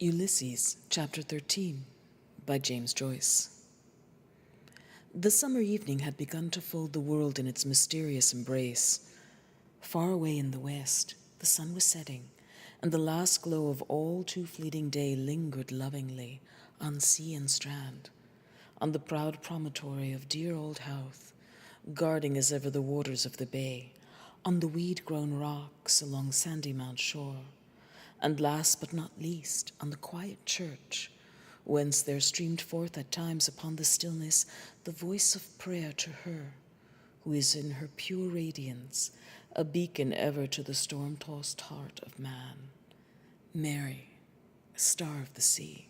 Ulysses, Chapter 13, by James Joyce. The summer evening had begun to fold the world in its mysterious embrace. Far away in the west, the sun was setting, and the last glow of all too fleeting day lingered lovingly on sea and strand, on the proud promontory of dear old Howth, guarding as ever the waters of the bay, on the weed-grown rocks along sandy Mount shore, and last but not least, on the quiet church, whence there streamed forth at times upon the stillness the voice of prayer to her, who is in her pure radiance a beacon ever to the storm-tossed heart of man. Mary, star of the sea.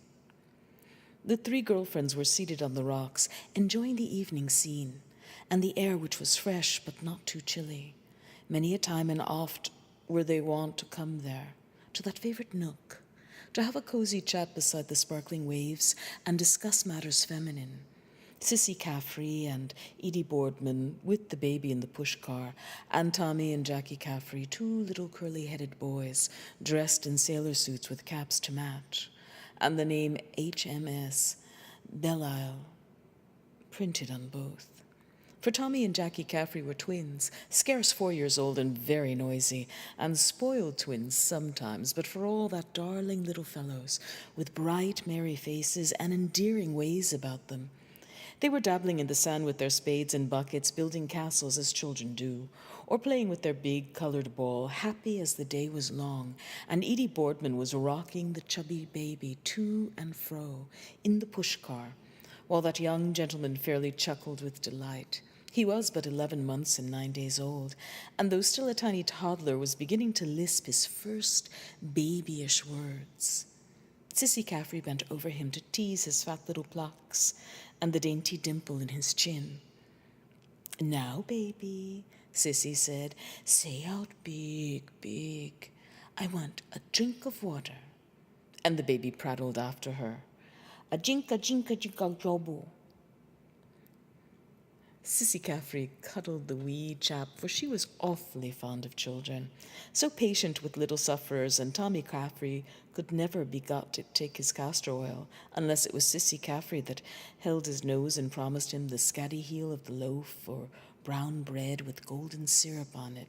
The three girlfriends were seated on the rocks, enjoying the evening scene, and the air which was fresh but not too chilly. Many a time and oft were they wont to come there, to that favorite nook, to have a cozy chat beside the sparkling waves and discuss matters feminine. Sissy Caffrey and Edie Boardman with the baby in the push-car, and Tommy and Jackie Caffrey, two little curly-headed boys dressed in sailor suits with caps to match, and the name HMS Belle-Isle printed on both. For Tommy and Jackie Caffrey were twins, scarce 4 years old and very noisy, and spoiled twins sometimes, but for all that darling little fellows, with bright, merry faces and endearing ways about them. They were dabbling in the sand with their spades and buckets, building castles as children do, or playing with their big colored ball, happy as the day was long, and Edie Boardman was rocking the chubby baby to and fro in the push-car, while that young gentleman fairly chuckled with delight. He was but 11 months and 9 days old, and though still a tiny toddler, was beginning to lisp his first babyish words. Sissy Caffrey bent over him to tease his fat little plaques and the dainty dimple in his chin. "Now, baby," Sissy said, "say out big, big. I want a drink of water." And the baby prattled after her, "A jinka, jinka, jinka, jobo." Sissy Caffrey cuddled the wee chap, for she was awfully fond of children, so patient with little sufferers, and Tommy Caffrey could never be got to take his castor oil, unless it was Sissy Caffrey that held his nose and promised him the scatty heel of the loaf or brown bread with golden syrup on it.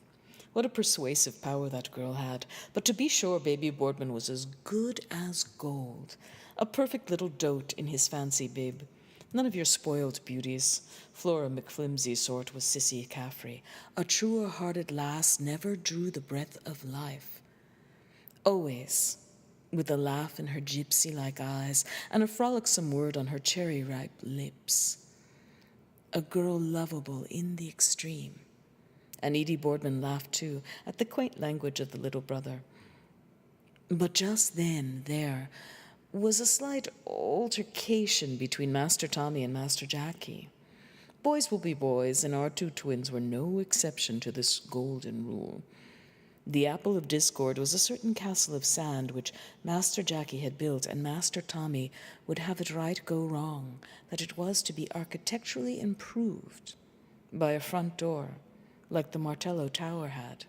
What a persuasive power that girl had, but to be sure baby Boardman was as good as gold, a perfect little dote in his fancy bib. None of your spoiled beauties. Flora McFlimsy sort was Sissy Caffrey. A truer-hearted lass never drew the breath of life. Always, with a laugh in her gypsy-like eyes and a frolicsome word on her cherry-ripe lips. A girl lovable in the extreme. And Edie Boardman laughed too, at the quaint language of the little brother. But just then, there was a slight altercation between Master Tommy and Master Jackie. Boys will be boys, and our two twins were no exception to this golden rule. The apple of discord was a certain castle of sand which Master Jackie had built, and Master Tommy would have it right go wrong, that it was to be architecturally improved by a front door, like the Martello Tower had.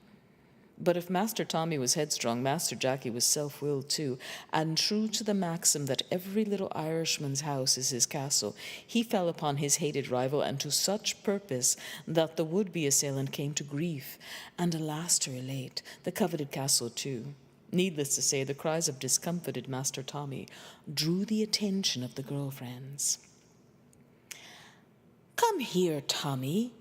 But if Master Tommy was headstrong, Master Jackie was self-willed too, and true to the maxim that every little Irishman's house is his castle, he fell upon his hated rival, and to such purpose that the would-be assailant came to grief, and alas to relate, the coveted castle too. Needless to say, the cries of discomfited Master Tommy drew the attention of the girlfriends. "Come here, Tommy,"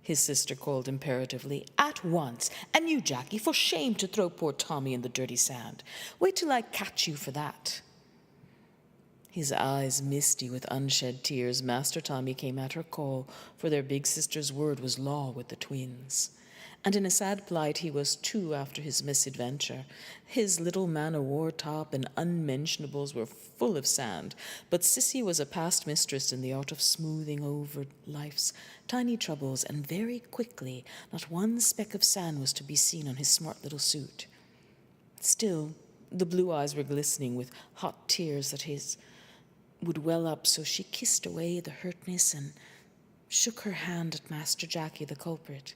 his sister called imperatively, "at once. And you, Jackie, for shame to throw poor Tommy in the dirty sand. Wait till I catch you for that." His eyes misty with unshed tears, Master Tommy came at her call, for their big sister's word was law with the twins. And in a sad plight he was too after his misadventure. His little man-o'-war top and unmentionables were full of sand, but Sissy was a past mistress in the art of smoothing over life's tiny troubles, and very quickly not one speck of sand was to be seen on his smart little suit. Still, the blue eyes were glistening with hot tears that his would well up, so she kissed away the hurtness and shook her hand at Master Jackie, the culprit,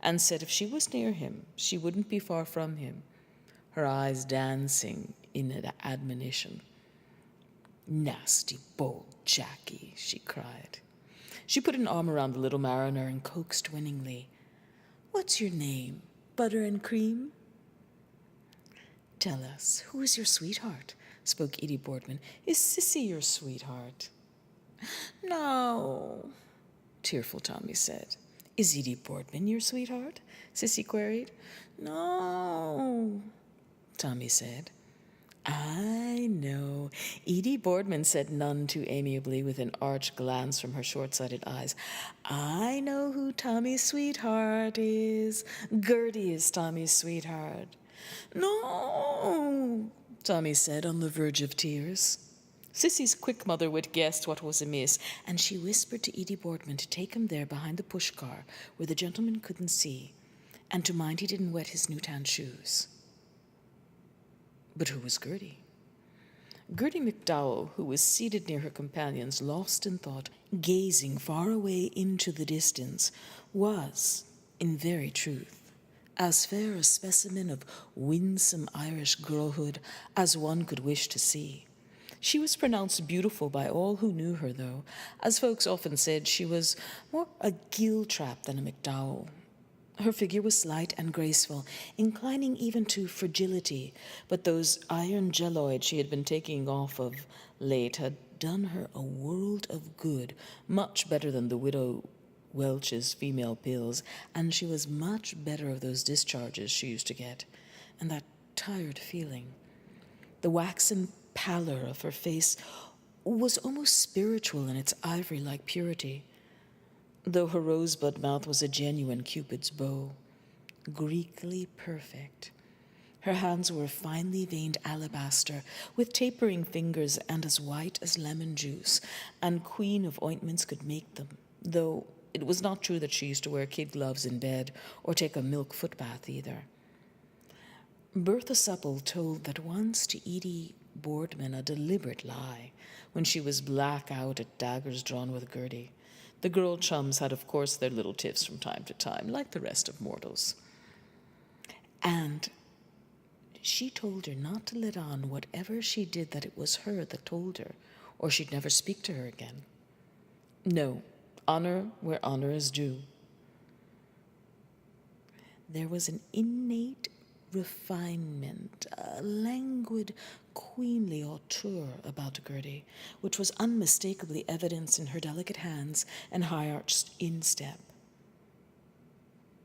and said if she was near him, she wouldn't be far from him, her eyes dancing in admonition. "Nasty, bold Jackie," she cried. She put an arm around the little mariner and coaxed winningly. "What's your name? Butter and cream?" "Tell us, who is your sweetheart?" spoke Edie Boardman. "Is Sissy your sweetheart?" "No," tearful Tommy said. "Is Edie Boardman your sweetheart?" Sissy queried. "No," Tommy said. "I know," Edie Boardman said none too amiably with an arch glance from her short-sighted eyes. "I know who Tommy's sweetheart is. Gertie is Tommy's sweetheart." "No," Tommy said on the verge of tears. Sissy's quick mother wit guessed what was amiss, and she whispered to Edie Boardman to take him there behind the push-car where the gentleman couldn't see, and to mind he didn't wet his new-tan shoes. But who was Gertie? Gertie McDowell, who was seated near her companions, lost in thought, gazing far away into the distance, was, in very truth, as fair a specimen of winsome Irish girlhood as one could wish to see. She was pronounced beautiful by all who knew her, though, as folks often said, she was more a Giltrap than a McDowell. Her figure was slight and graceful, inclining even to fragility, but those iron jelloids she had been taking off of late had done her a world of good, much better than the widow Welch's female pills, and she was much better of those discharges she used to get, and that tired feeling. The waxen pallor of her face was almost spiritual in its ivory-like purity, though her rosebud mouth was a genuine Cupid's bow, Greekly perfect. Her hands were finely veined alabaster, with tapering fingers and as white as lemon juice, and queen of ointments could make them, though it was not true that she used to wear kid gloves in bed or take a milk foot bath either. Bertha Supple told that once to Edie Boardman a deliberate lie, when she was black out at daggers drawn with Gertie. The girl chums had, of course, their little tiffs from time to time, like the rest of mortals. And she told her not to let on whatever she did that it was her that told her, or she'd never speak to her again. No, honor where honor is due. There was an innate refinement, a languid, queenly hauteur about Gertie, which was unmistakably evidenced in her delicate hands and high-arched instep.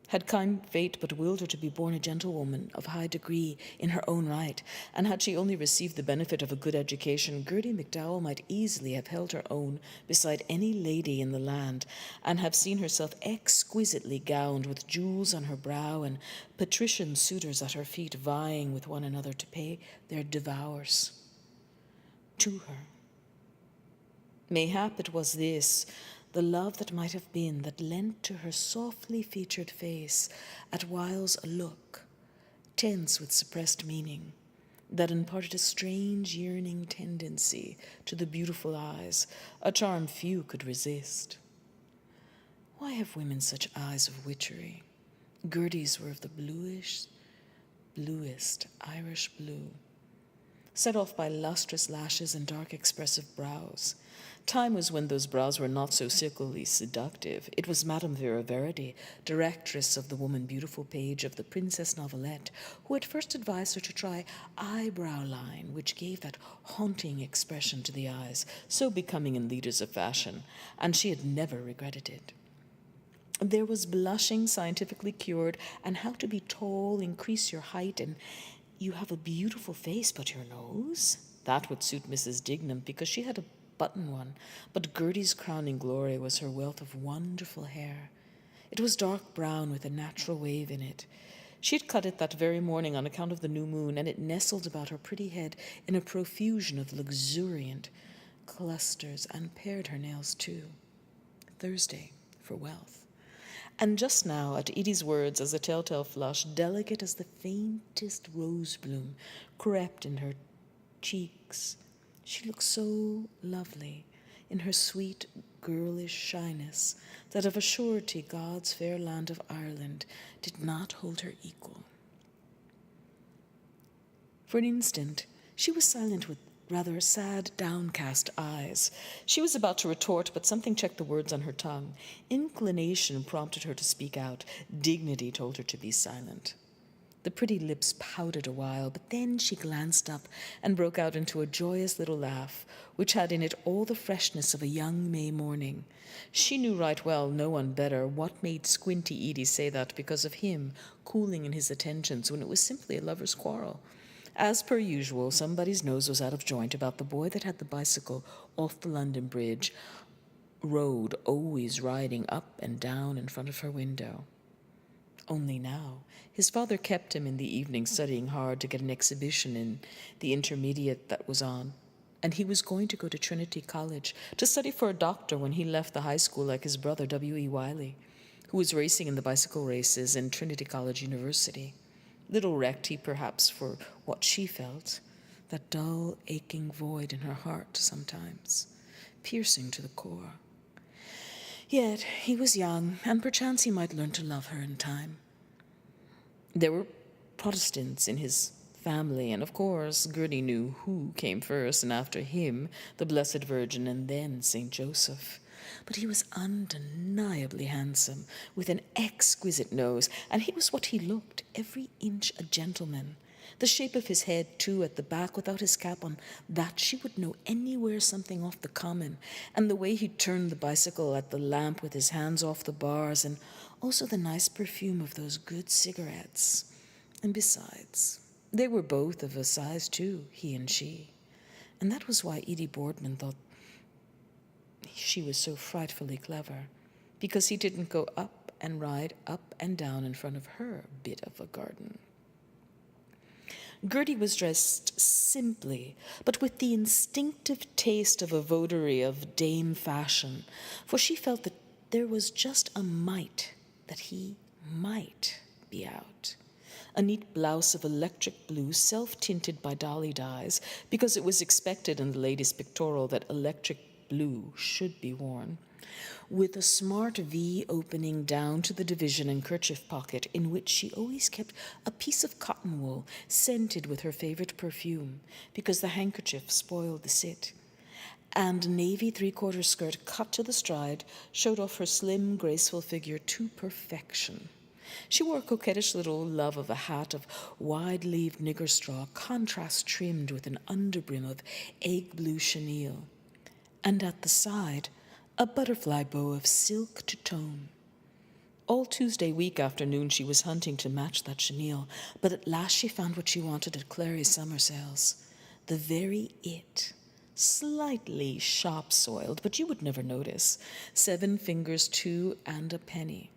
Had kind fate but willed her to be born a gentlewoman of high degree in her own right, and had she only received the benefit of a good education, Gertie McDowell might easily have held her own beside any lady in the land, and have seen herself exquisitely gowned with jewels on her brow and patrician suitors at her feet vying with one another to pay their devours to her. Mayhap it was this, the love that might have been, that lent to her softly featured face at whiles a look, tense with suppressed meaning, that imparted a strange yearning tendency to the beautiful eyes, a charm few could resist. Why have women such eyes of witchery? Gertie's were of the bluest Irish blue, set off by lustrous lashes and dark expressive brows. Time was when those brows were not so silkily seductive. It was Madame Vera Verity, directress of the Woman Beautiful page of the Princess Novelette, who had first advised her to try eyebrow line, which gave that haunting expression to the eyes, so becoming in leaders of fashion, and she had never regretted it. There was blushing scientifically cured, and how to be tall, increase your height, and you have a beautiful face, but your nose? That would suit Mrs. Dignam, because she had a button one, but Gertie's crowning glory was her wealth of wonderful hair. It was dark brown with a natural wave in it. She had cut it that very morning on account of the new moon, and it nestled about her pretty head in a profusion of luxuriant clusters, and paired her nails too. Thursday for wealth. And just now, at Edie's words, as a telltale flush, delicate as the faintest rose bloom, crept in her cheeks, she looked so lovely in her sweet, girlish shyness that of a surety God's fair land of Ireland did not hold her equal. For an instant, She was silent with rather sad, downcast eyes. She was about to retort, but something checked the words on her tongue. Inclination prompted her to speak out. Dignity told her to be silent. The pretty lips pouted a while, but then she glanced up and broke out into a joyous little laugh, which had in it all the freshness of a young May morning. She knew right well, no one better, what made Squinty Edie say that because of him cooling in his attentions when it was simply a lover's quarrel. As per usual, somebody's nose was out of joint about the boy that had the bicycle off the London Bridge road, always riding up and down in front of her window. Only now, his father kept him in the evening studying hard to get an exhibition in the intermediate that was on, and he was going to go to Trinity College to study for a doctor when he left the high school like his brother W.E. Wiley, who was racing in the bicycle races in Trinity College University. Little recked he perhaps for what she felt, that dull, aching void in her heart sometimes, piercing to the core. Yet he was young, and perchance he might learn to love her in time. There were Protestants in his family, and of course Gertie knew who came first, and after him the Blessed Virgin, and then St. Joseph. But he was undeniably handsome, with an exquisite nose, and he was what he looked, every inch a gentleman. The shape of his head, too, at the back, without his cap on, that she would know anywhere something off the common, and the way he turned the bicycle at the lamp with his hands off the bars, and also the nice perfume of those good cigarettes. And besides, they were both of a size, too, he and she. And that was why Edie Boardman thought she was so frightfully clever, because he didn't go up and ride up and down in front of her bit of a garden. Gertie was dressed simply, but with the instinctive taste of a votary of dame fashion, for she felt that there was just a might that he might be out. A neat blouse of electric blue, self-tinted by Dolly dyes, because it was expected in the lady's pictorial that electric blue should be worn, with a smart V opening down to the division and kerchief pocket, in which she always kept a piece of cotton wool scented with her favorite perfume, because the handkerchief spoiled the sit. And a navy three-quarter skirt cut to the stride showed off her slim, graceful figure to perfection. She wore a coquettish little love of a hat of wide-leaved nigger straw, contrast trimmed with an underbrim of egg blue chenille, and at the side a butterfly bow of silk to tone. All Tuesday week afternoon she was hunting to match that chenille, but at last she found what she wanted at Clary's summer sales. The very it. Slightly shop-soiled, but you would never notice. 7 fingers, 2 and a penny.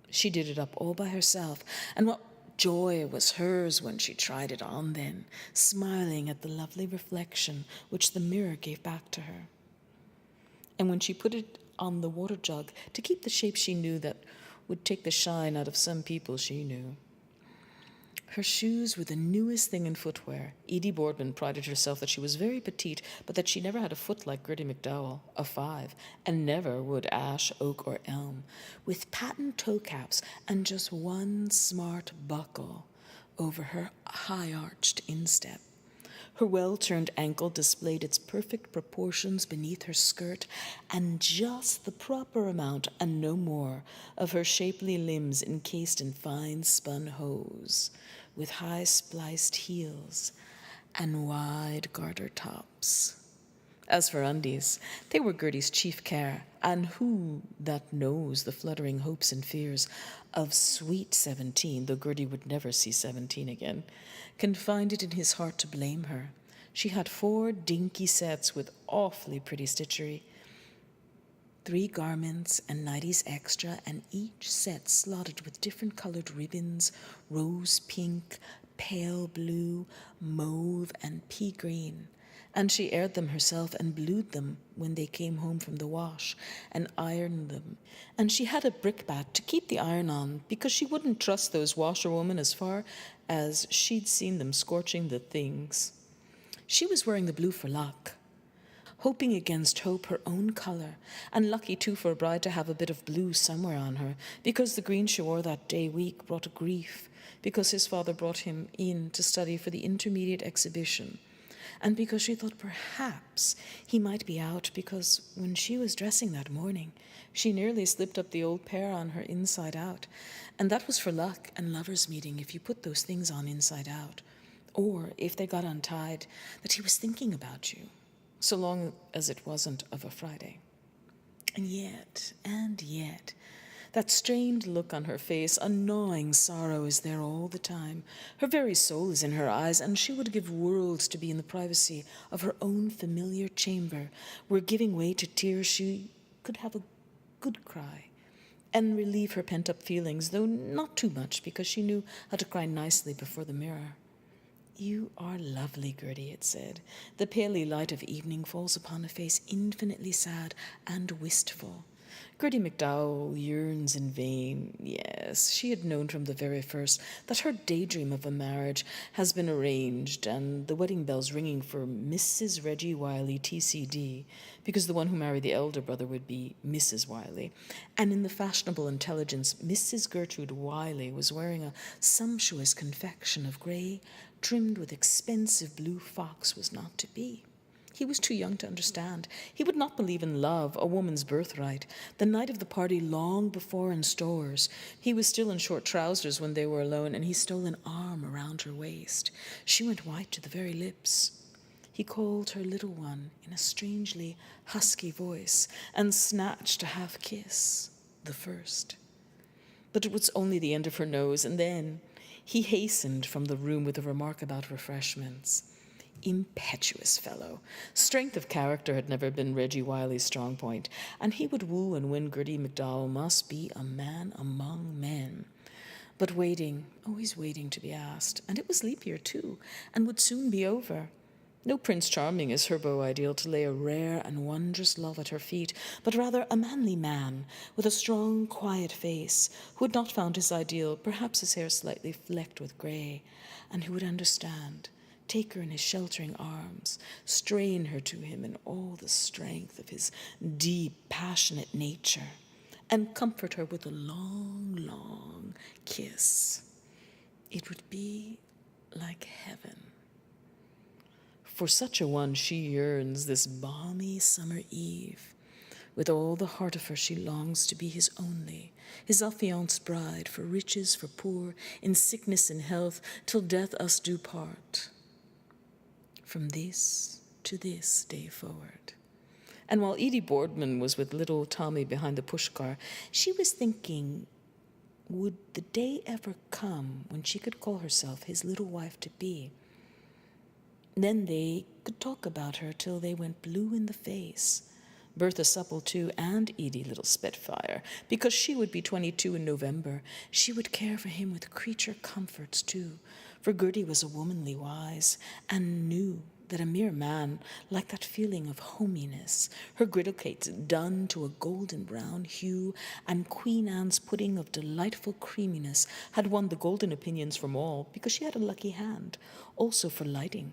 She did it up all by herself, and what joy was hers when she tried it on then, smiling at the lovely reflection which the mirror gave back to her. And when she put it on the water jug to keep the shape she knew that would take the shine out of some people she knew. Her shoes were the newest thing in footwear. Edie Boardman prided herself that she was very petite, but that she never had a foot like Gertie McDowell, a 5, and never would ash, oak, or elm, with patent toe caps and just one smart buckle over her high-arched instep. Her well-turned ankle displayed its perfect proportions beneath her skirt, and just the proper amount, and no more, of her shapely limbs encased in fine spun hose, with high-spliced heels and wide garter tops. As for undies, they were Gertie's chief care, and who that knows the fluttering hopes and fears of sweet 17, though Gertie would never see 17 again, can find it in his heart to blame her. She had 4 dinky sets with awfully pretty stitchery, 3 garments and nighties extra, and each set slotted with different colored ribbons, rose pink, pale blue, mauve, and pea green. And she aired them herself and blued them when they came home from the wash, and ironed them. And she had a brickbat to keep the iron on, because she wouldn't trust those washerwomen as far as she'd seen them scorching the things. She was wearing the blue for luck, hoping against hope her own colour, and lucky too for a bride to have a bit of blue somewhere on her, because the green she wore that day week brought a grief, because his father brought him in to study for the intermediate exhibition, and because she thought perhaps he might be out, because when she was dressing that morning, she nearly slipped up the old pair on her inside out, and that was for luck and lovers' meeting if you put those things on inside out, or if they got untied, that he was thinking about you, so long as it wasn't of a Friday. And yet, that strained look on her face, a gnawing sorrow is there all the time. Her very soul is in her eyes, and she would give worlds to be in the privacy of her own familiar chamber, where, giving way to tears, she could have a good cry and relieve her pent-up feelings, though not too much, because she knew how to cry nicely before the mirror. "You are lovely, Gertie," it said. "The paly light of evening falls upon a face infinitely sad and wistful." Gertie MacDowell yearns in vain. Yes, she had known from the very first that her daydream of a marriage has been arranged, and the wedding bells ringing for Mrs. Reggie Wiley, TCD, because the one who married the elder brother would be Mrs. Wiley. And in the fashionable intelligence, Mrs. Gertrude Wiley was wearing a sumptuous confection of grey, trimmed with expensive blue fox was not to be. He was too young to understand. He would not believe in love, a woman's birthright. The night of the party, long before in stores, he was still in short trousers when they were alone, and he stole an arm around her waist. She went white to the very lips. He called her little one in a strangely husky voice, and snatched a half-kiss, the first. But it was only the end of her nose, and then he hastened from the room with a remark about refreshments. Impetuous fellow. Strength of character had never been Reggie Wiley's strong point, and he would woo and win Gertie MacDowell, must be a man among men. But waiting, always waiting to be asked, and it was leap year too, and would soon be over. No Prince Charming is her beau ideal to lay a rare and wondrous love at her feet, but rather a manly man with a strong, quiet face, who had not found his ideal, perhaps his hair slightly flecked with grey, and who would understand, take her in his sheltering arms, strain her to him in all the strength of his deep, passionate nature, and comfort her with a long, long kiss. It would be like heaven. For such a one she yearns this balmy summer eve. With all the heart of her she longs to be his only, his affianced bride, for riches, for poor, in sickness and health, till death us do part. From this to this day forward. And while Edie Boardman was with little Tommy behind the pushcar, she was thinking, would the day ever come when she could call herself his little wife-to-be? Then they could talk about her till they went blue in the face. Bertha Supple, too, and Edie, little Spitfire, because she would be 22 in November. She would care for him with creature comforts, too, for Gertie was a womanly wise, and knew that a mere man liked that feeling of hominess, her griddle cakes done to a golden brown hue, and Queen Anne's pudding of delightful creaminess had won the golden opinions from all, because she had a lucky hand, also for lighting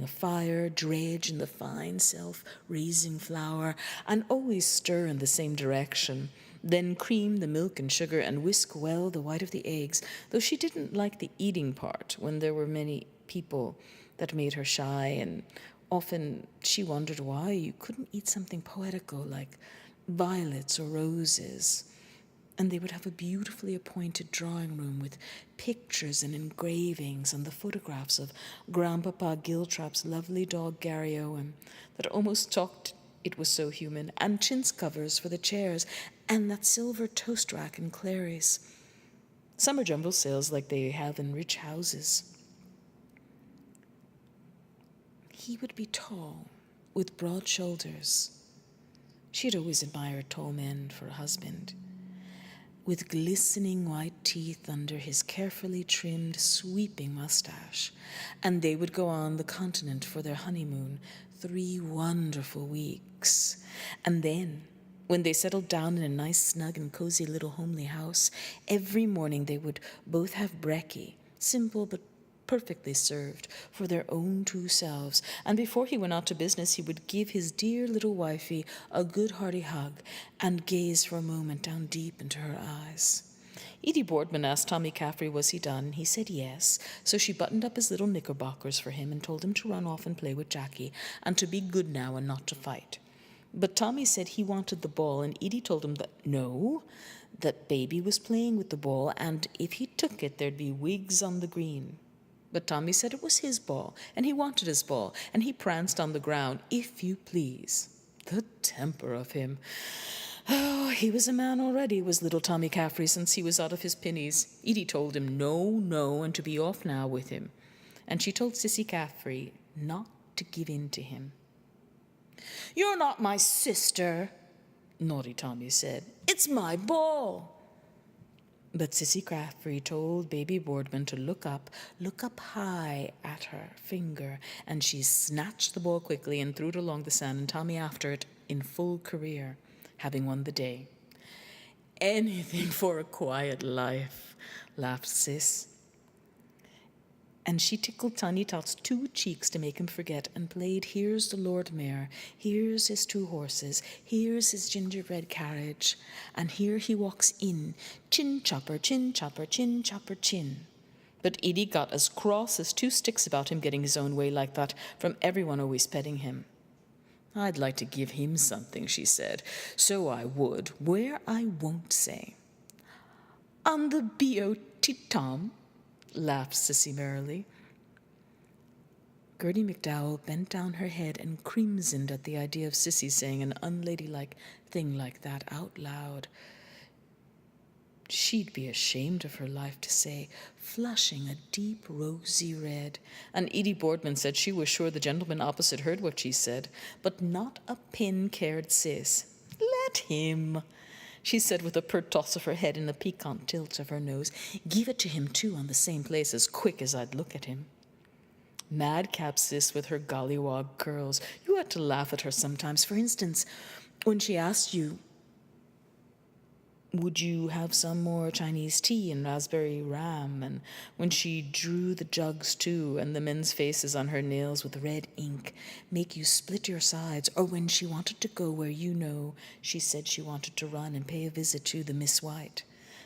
a fire, dredge in the fine self-raising flour, and always stir in the same direction. Then cream the milk and sugar and whisk well the white of the eggs, though she didn't like the eating part when there were many people. That made her shy, and often she wondered why you couldn't eat something poetical like violets or roses. And they would have a beautifully appointed drawing room with pictures and engravings and the photographs of Grandpapa Giltrap's lovely dog Gary Owen that almost talked, it was so human, and chintz covers for the chairs, and that silver toast rack in Clary's. Summer jumble sales like they have in rich houses. He would be tall, with broad shoulders. She had always admired tall men for a husband. With glistening white teeth under his carefully trimmed, sweeping mustache, and they would go on the continent for their honeymoon, 3 wonderful weeks. And then, when they settled down in a nice, snug and cozy little homely house, every morning they would both have brekkie, simple but perfectly served, for their own 2 selves, and before he went out to business he would give his dear little wifey a good hearty hug and gaze for a moment down deep into her eyes. Edie Boardman asked Tommy Caffrey was he done. He said yes, so she buttoned up his little knickerbockers for him and told him to run off and play with Jackie, and to be good now and not to fight. But Tommy said he wanted the ball, and Edie told him that no, that Baby was playing with the ball, and if he took it, there'd be wigs on the green. But Tommy said it was his ball, and he wanted his ball, and he pranced on the ground, if you please. The temper of him. Oh, he was a man already, was little Tommy Caffrey, since he was out of his pinnies. Edie told him no, and to be off now with him. And she told Sissy Caffrey not to give in to him. "You're not my sister," naughty Tommy said. "It's my ball." But Sissy Caffrey told Baby Boardman to look up high at her finger, and she snatched the ball quickly and threw it along the sand, and Tommy after it in full career, having won the day. "Anything for a quiet life," laughed Sis. And she tickled Tiny Tot's 2 cheeks to make him forget, and played Here's the Lord Mayor, here's his 2 horses, here's his gingerbread carriage, and here he walks in, chin chopper, chin chopper, chin chopper, chin. But Edie got as cross as 2 sticks about him getting his own way like that, from everyone always petting him. "I'd like to give him something," she said. "So I would, where I won't say." "On the B.O.T. Tom," laughed Sissy merrily. Gertie McDowell bent down her head and crimsoned at the idea of Sissy saying an unladylike thing like that out loud. She'd be ashamed of her life to say, flushing a deep rosy red. And Edie Boardman said she was sure the gentleman opposite heard what she said, but not a pin cared Sis. "Let him," she said with a pert toss of her head and a piquant tilt of her nose. "Give it to him, too, on the same place, as quick as I'd look at him." Madcap Sis with her gollywog curls. You had to laugh at her sometimes. For instance, when she asked you, would you have some more Chinese tea and raspberry ram? And when she drew the jugs too, and the men's faces on her nails with red ink make you split your sides, or when she wanted to go where she said she wanted to run and pay a visit to the Miss White.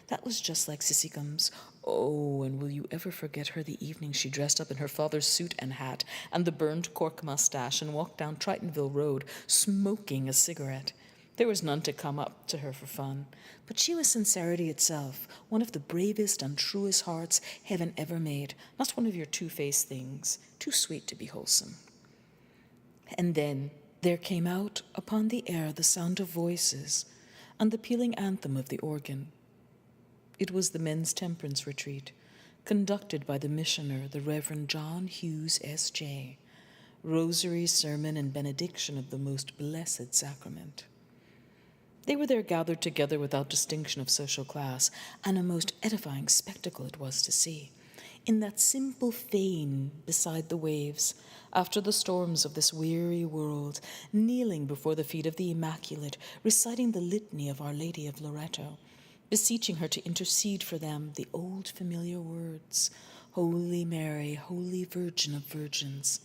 That was just like Sissykums. Oh, and will you ever forget her the evening she dressed up in her father's suit and hat and the burned cork mustache and walked down Tritonville Road smoking a cigarette? There was none to come up to her for fun, but she was sincerity itself, one of the bravest and truest hearts heaven ever made, not one of your two-faced things, too sweet to be wholesome. And then there came out upon the air the sound of voices and the pealing anthem of the organ. It was the men's temperance retreat, conducted by the missioner, the Reverend John Hughes, S.J., rosary, sermon, and benediction of the most blessed sacrament. They were there gathered together without distinction of social class, and a most edifying spectacle it was to see. In that simple fane beside the waves, after the storms of this weary world, kneeling before the feet of the Immaculate, reciting the litany of Our Lady of Loretto, beseeching her to intercede for them, the old familiar words, Holy Mary, Holy Virgin of Virgins.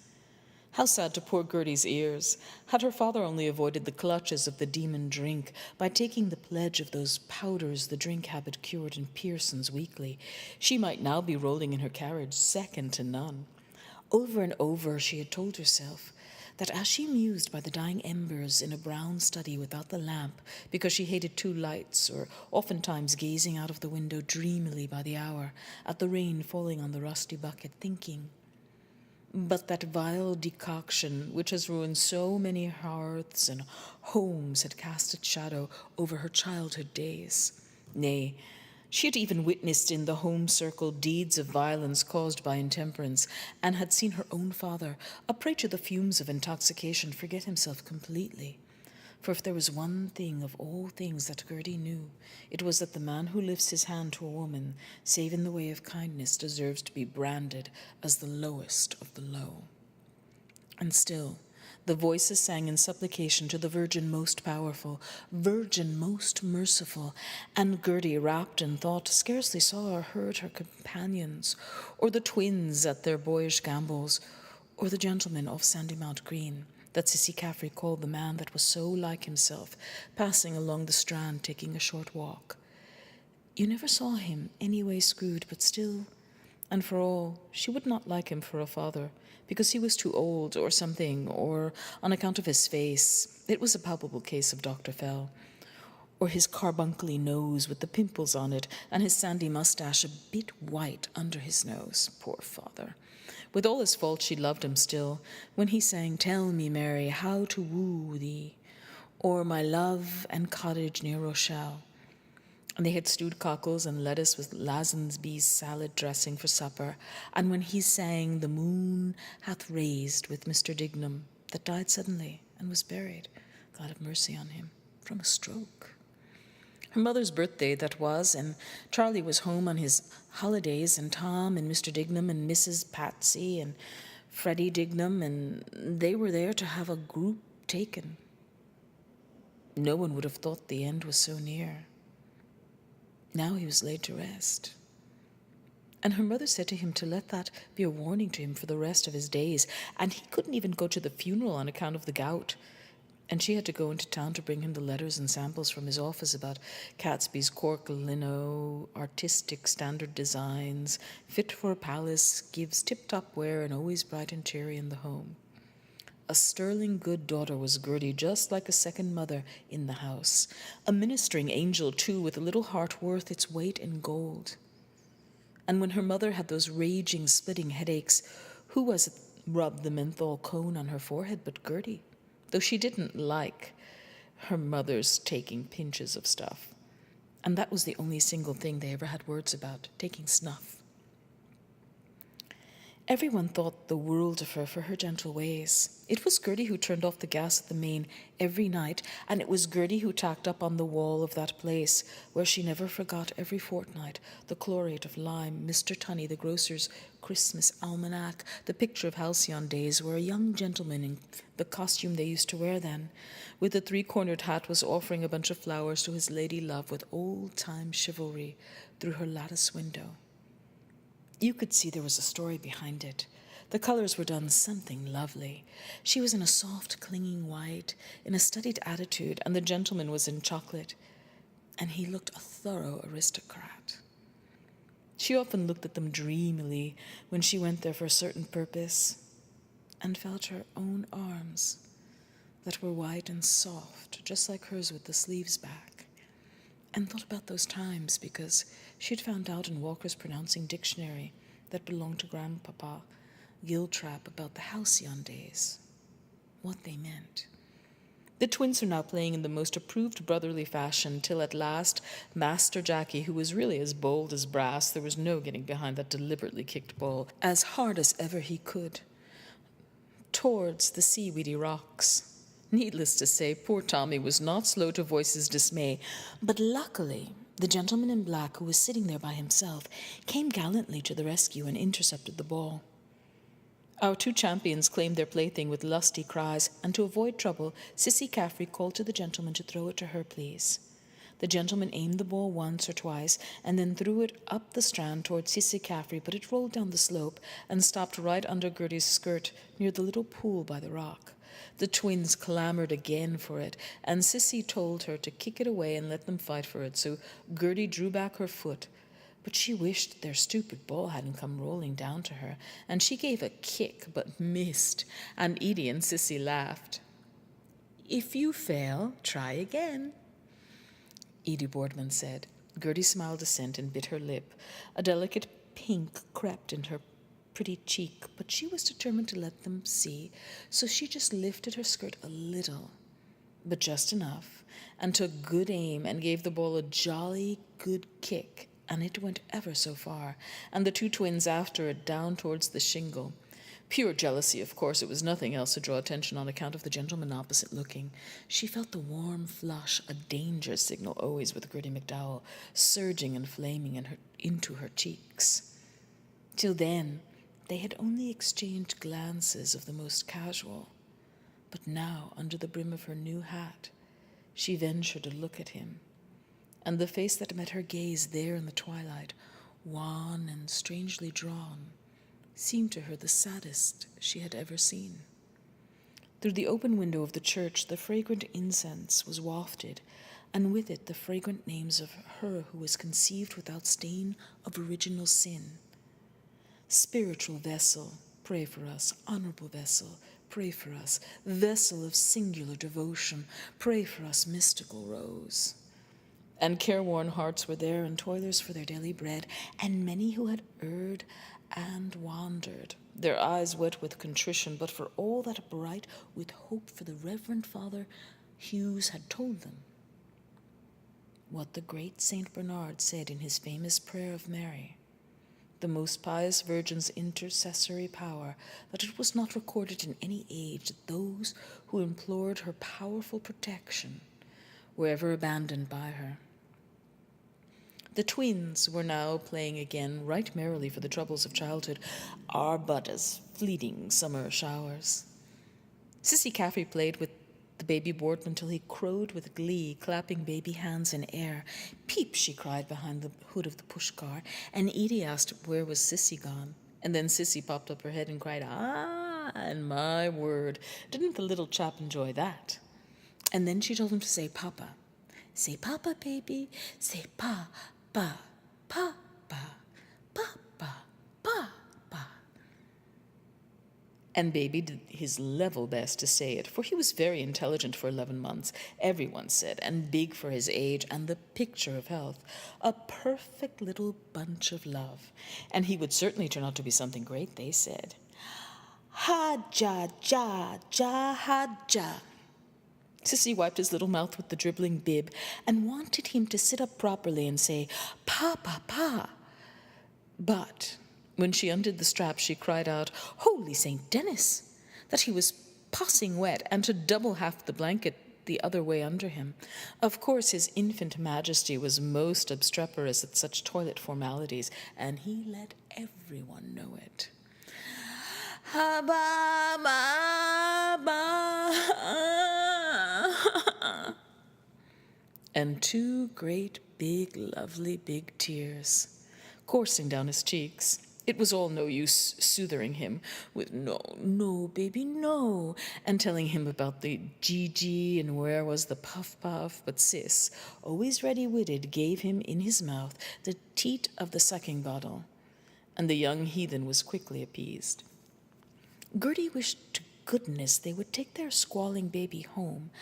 How sad to poor Gertie's ears. Had her father only avoided the clutches of the demon drink by taking the pledge of those powders the drink habit cured in Pearson's Weekly, she might now be rolling in her carriage, second to none. Over and over she had told herself that as she mused by the dying embers in a brown study without the lamp, because she hated 2 lights, or oftentimes gazing out of the window dreamily by the hour at the rain falling on the rusty bucket, thinking, but that vile decoction which has ruined so many hearths and homes had cast its shadow over her childhood days. Nay, she had even witnessed in the home circle deeds of violence caused by intemperance, and had seen her own father, a prey to the fumes of intoxication, forget himself completely. For if there was one thing of all things that Gertie knew, it was that the man who lifts his hand to a woman, save in the way of kindness, deserves to be branded as the lowest of the low. And still, the voices sang in supplication to the Virgin most powerful, Virgin most merciful, and Gertie, wrapped in thought, scarcely saw or heard her companions, or the twins at their boyish gambols, or the gentleman off Sandymount Green, that Sissy Caffrey called the man that was so like himself, passing along the Strand taking a short walk. You never saw him any way screwed, but still, and for all, she would not like him for a father, because he was too old or something, or on account of his face. It was a palpable case of Dr. Fell. Or his carbuncly nose with the pimples on it, and his sandy mustache a bit white under his nose. Poor father. With all his faults, she loved him still, when he sang, "Tell me, Mary, how to woo thee," or "My love and cottage near Rochelle." And they had stewed cockles and lettuce with Lazenby's salad dressing for supper. And when he sang, "The moon hath raised," with Mr. Dignam, that died suddenly and was buried, God have mercy on him, from a stroke. Her mother's birthday, that was, and Charlie was home on his holidays, and Tom and Mr. Dignam and Mrs. Patsy and Freddie Dignam, and they were there to have a group taken. No one would have thought the end was so near. Now he was laid to rest. And her mother said to him to let that be a warning to him for the rest of his days, and he couldn't even go to the funeral on account of the gout. And she had to go into town to bring him the letters and samples from his office about Catesby's cork lino, artistic standard designs, fit for a palace, gives tip-top wear and always bright and cheery in the home. A sterling good daughter was Gertie, just like a second mother in the house. A ministering angel, too, with a little heart worth its weight in gold. And when her mother had those raging, splitting headaches, who was it rubbed the menthol cone on her forehead but Gertie? Though she didn't like her mother's taking pinches of stuff. And that was the only single thing they ever had words about, taking snuff. Everyone thought the world of her for her gentle ways. It was Gertie who turned off the gas at the main every night, and it was Gertie who tacked up on the wall of that place, where she never forgot every fortnight, the chlorate of lime, Mr. Tunney, the grocer's Christmas almanac, the picture of halcyon days, where a young gentleman in the costume they used to wear then, with a three-cornered hat, was offering a bunch of flowers to his lady love with old-time chivalry through her lattice window. You could see there was a story behind it. The colors were done something lovely. She was in a soft, clinging white, in a studied attitude, and the gentleman was in chocolate, and he looked a thorough aristocrat. She often looked at them dreamily when she went there for a certain purpose, and felt her own arms that were white and soft, just like hers with the sleeves back, and thought about those times because she'd found out in Walker's pronouncing dictionary that belonged to Grandpapa Giltrap about the halcyon days, what they meant. The twins are now playing in the most approved brotherly fashion, till at last Master Jackie, who was really as bold as brass, there was no getting behind that deliberately kicked ball, as hard as ever he could, towards the seaweedy rocks. Needless to say, poor Tommy was not slow to voice his dismay, but luckily the gentleman in black, who was sitting there by himself, came gallantly to the rescue and intercepted the ball. Our two champions claimed their plaything with lusty cries, and to avoid trouble, Sissy Caffrey called to the gentleman to throw it to her, please. The gentleman aimed the ball once or twice, and then threw it up the strand towards Sissy Caffrey, but it rolled down the slope and stopped right under Gertie's skirt near the little pool by the rock. The twins clamoured again for it, and Sissy told her to kick it away and let them fight for it, so Gertie drew back her foot. But she wished their stupid ball hadn't come rolling down to her, and she gave a kick but missed, and Edie and Sissy laughed. "If you fail, try again," Edie Boardman said. Gertie smiled assent and bit her lip. A delicate pink crept in her pretty cheek, but she was determined to let them see, so she just lifted her skirt a little, but just enough, and took good aim and gave the ball a jolly good kick, and it went ever so far, and the two twins after it down towards the shingle. Pure jealousy, of course. It was nothing else to draw attention on account of the gentleman opposite looking. She felt the warm flush, a danger signal always with Gertie McDowell, surging and flaming into her cheeks. Till then, they had only exchanged glances of the most casual, but now, under the brim of her new hat, she ventured to look at him, and the face that met her gaze there in the twilight, wan and strangely drawn, seemed to her the saddest she had ever seen. Through the open window of the church, the fragrant incense was wafted, and with it the fragrant names of her who was conceived without stain of original sin. Spiritual vessel, pray for us. Honorable vessel, pray for us. Vessel of singular devotion, pray for us. Mystical rose. And careworn hearts were there, and toilers for their daily bread, and many who had erred and wandered, their eyes wet with contrition, but for all that bright with hope for the Reverend Father Hughes had told them. What the great Saint Bernard said in his famous prayer of Mary, the most pious Virgin's intercessory power, that it was not recorded in any age that those who implored her powerful protection were ever abandoned by her. The twins were now playing again, right merrily, for the troubles of childhood are but as fleeting summer showers. Sissy Caffrey played with the baby Borton until he crowed with glee, clapping baby hands in air. "Peep," she cried behind the hood of the push-car, and Edie asked where was Sissy gone. And then Sissy popped up her head and cried, "Ah, and my word, didn't the little chap enjoy that?" And then she told him to say Papa. "Say Papa, baby, say Pa, Pa, Pa, Pa, Pa, Pa, Pa, Pa." And baby did his level best to say it, for he was very intelligent for 11 months, everyone said, and big for his age, and the picture of health, a perfect little bunch of love. And he would certainly turn out to be something great, they said. Ha, ja, ja, ja, ha, ja. Sissy wiped his little mouth with the dribbling bib and wanted him to sit up properly and say, "Pa, pa, pa." But when she undid the strap, she cried out, "Holy St. Denis!" that he was pussing wet, and to double half the blanket the other way under him. Of course, his infant majesty was most obstreperous at such toilet formalities, and he let everyone know it. Ha, ba, ba, ba. And two great, big, lovely, big tears coursing down his cheeks. It was all no use soothing him with "No, no, baby, no," and telling him about the Gigi and where was the puff-puff, but Sis, always ready-witted, gave him in his mouth the teat of the sucking bottle, and the young heathen was quickly appeased. Gertie wished to goodness they would take their squalling baby home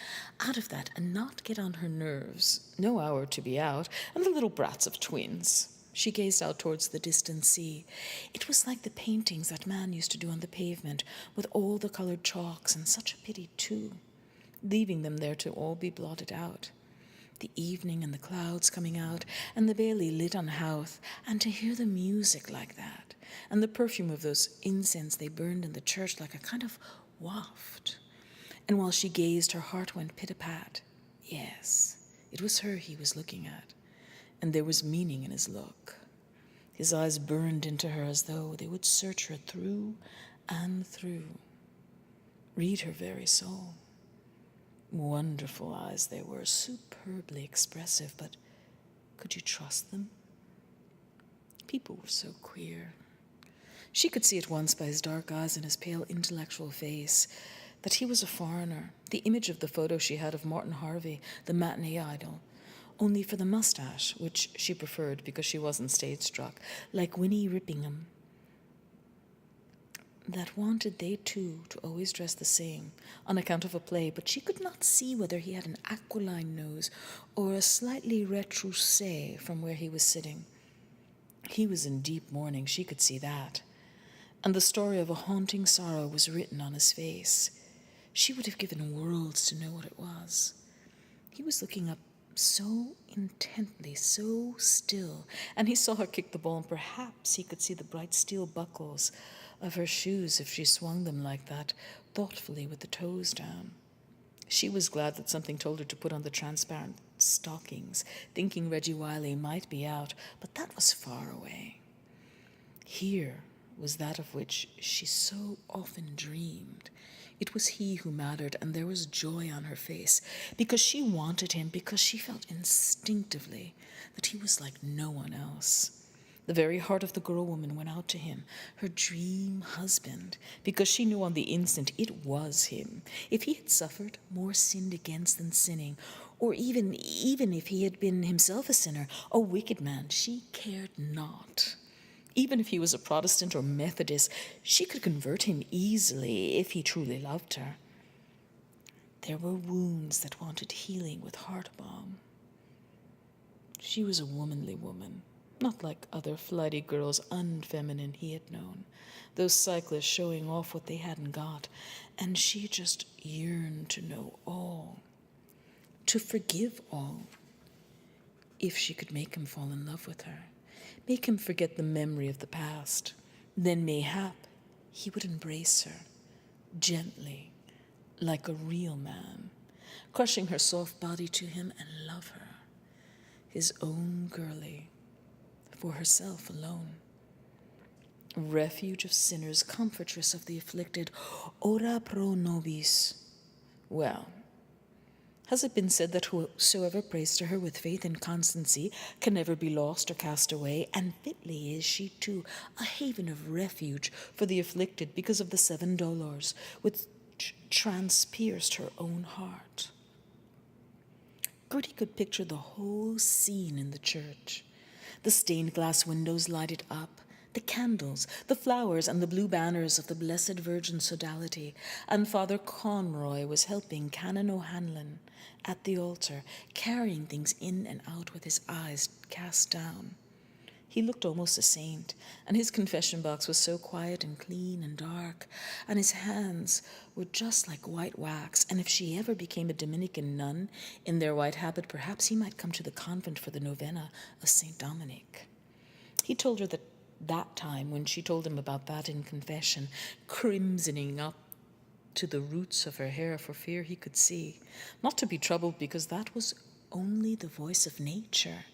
out of that and not get on her nerves. No hour to be out, and the little brats of twins. She gazed out towards the distant sea. It was like the paintings that man used to do on the pavement, with all the coloured chalks, and such a pity, too, leaving them there to all be blotted out. The evening and the clouds coming out, and the Bailey lit on Howth, and to hear the music like that, and the perfume of those incense they burned in the church like a kind of waft. And while she gazed, her heart went pit-a-pat. Yes, it was her he was looking at, and there was meaning in his look. His eyes burned into her as though they would search her through and through, read her very soul. Wonderful eyes they were, superbly expressive, but could you trust them? People were so queer. She could see at once by his dark eyes and his pale intellectual face that he was a foreigner, the image of the photo she had of Martin Harvey, the matinee idol, only for the mustache, which she preferred because she wasn't stage-struck, like Winnie Rippingham, that wanted they too to always dress the same on account of a play, but she could not see whether he had an aquiline nose or a slightly retroussé from where he was sitting. He was in deep mourning, she could see that, and the story of a haunting sorrow was written on his face. She would have given worlds to know what it was. He was looking up so intently, so still, and he saw her kick the ball, and perhaps he could see the bright steel buckles of her shoes if she swung them like that, thoughtfully with the toes down. She was glad that something told her to put on the transparent stockings, thinking Reggie Wiley might be out, but that was far away. Here was that of which she so often dreamed. It was he who mattered, and there was joy on her face, because she wanted him, because she felt instinctively that he was like no one else. The very heart of the girl-woman went out to him, her dream husband, because she knew on the instant it was him. If he had suffered, more sinned against than sinning, or even if he had been himself a sinner, a wicked man, she cared not. Even if he was a Protestant or Methodist, she could convert him easily if he truly loved her. There were wounds that wanted healing with heart balm. She was a womanly woman, not like other flighty girls, unfeminine he had known, those cyclists showing off what they hadn't got, and she just yearned to know all, to forgive all, if she could make him fall in love with her, make him forget the memory of the past. Then mayhap he would embrace her, gently, like a real man, crushing her soft body to him and love her, his own girlie, for herself alone. Refuge of sinners, comfortress of the afflicted, ora pro nobis. Well, has it been said that whosoever prays to her with faith and constancy can never be lost or cast away? And fitly is she too a haven of refuge for the afflicted because of the 7 dolors which transpierced her own heart. Gertie could picture the whole scene in the church. The stained glass windows lighted up, the candles, the flowers, and the blue banners of the Blessed Virgin Sodality, and Father Conroy was helping Canon O'Hanlon at the altar, carrying things in and out with his eyes cast down. He looked almost a saint, and his confession box was so quiet and clean and dark, and his hands were just like white wax, and if she ever became a Dominican nun in their white habit, perhaps he might come to the convent for the novena of St. Dominic. He told her that time when she told him about that in confession, crimsoning up to the roots of her hair for fear he could see, not to be troubled because that was only the voice of nature,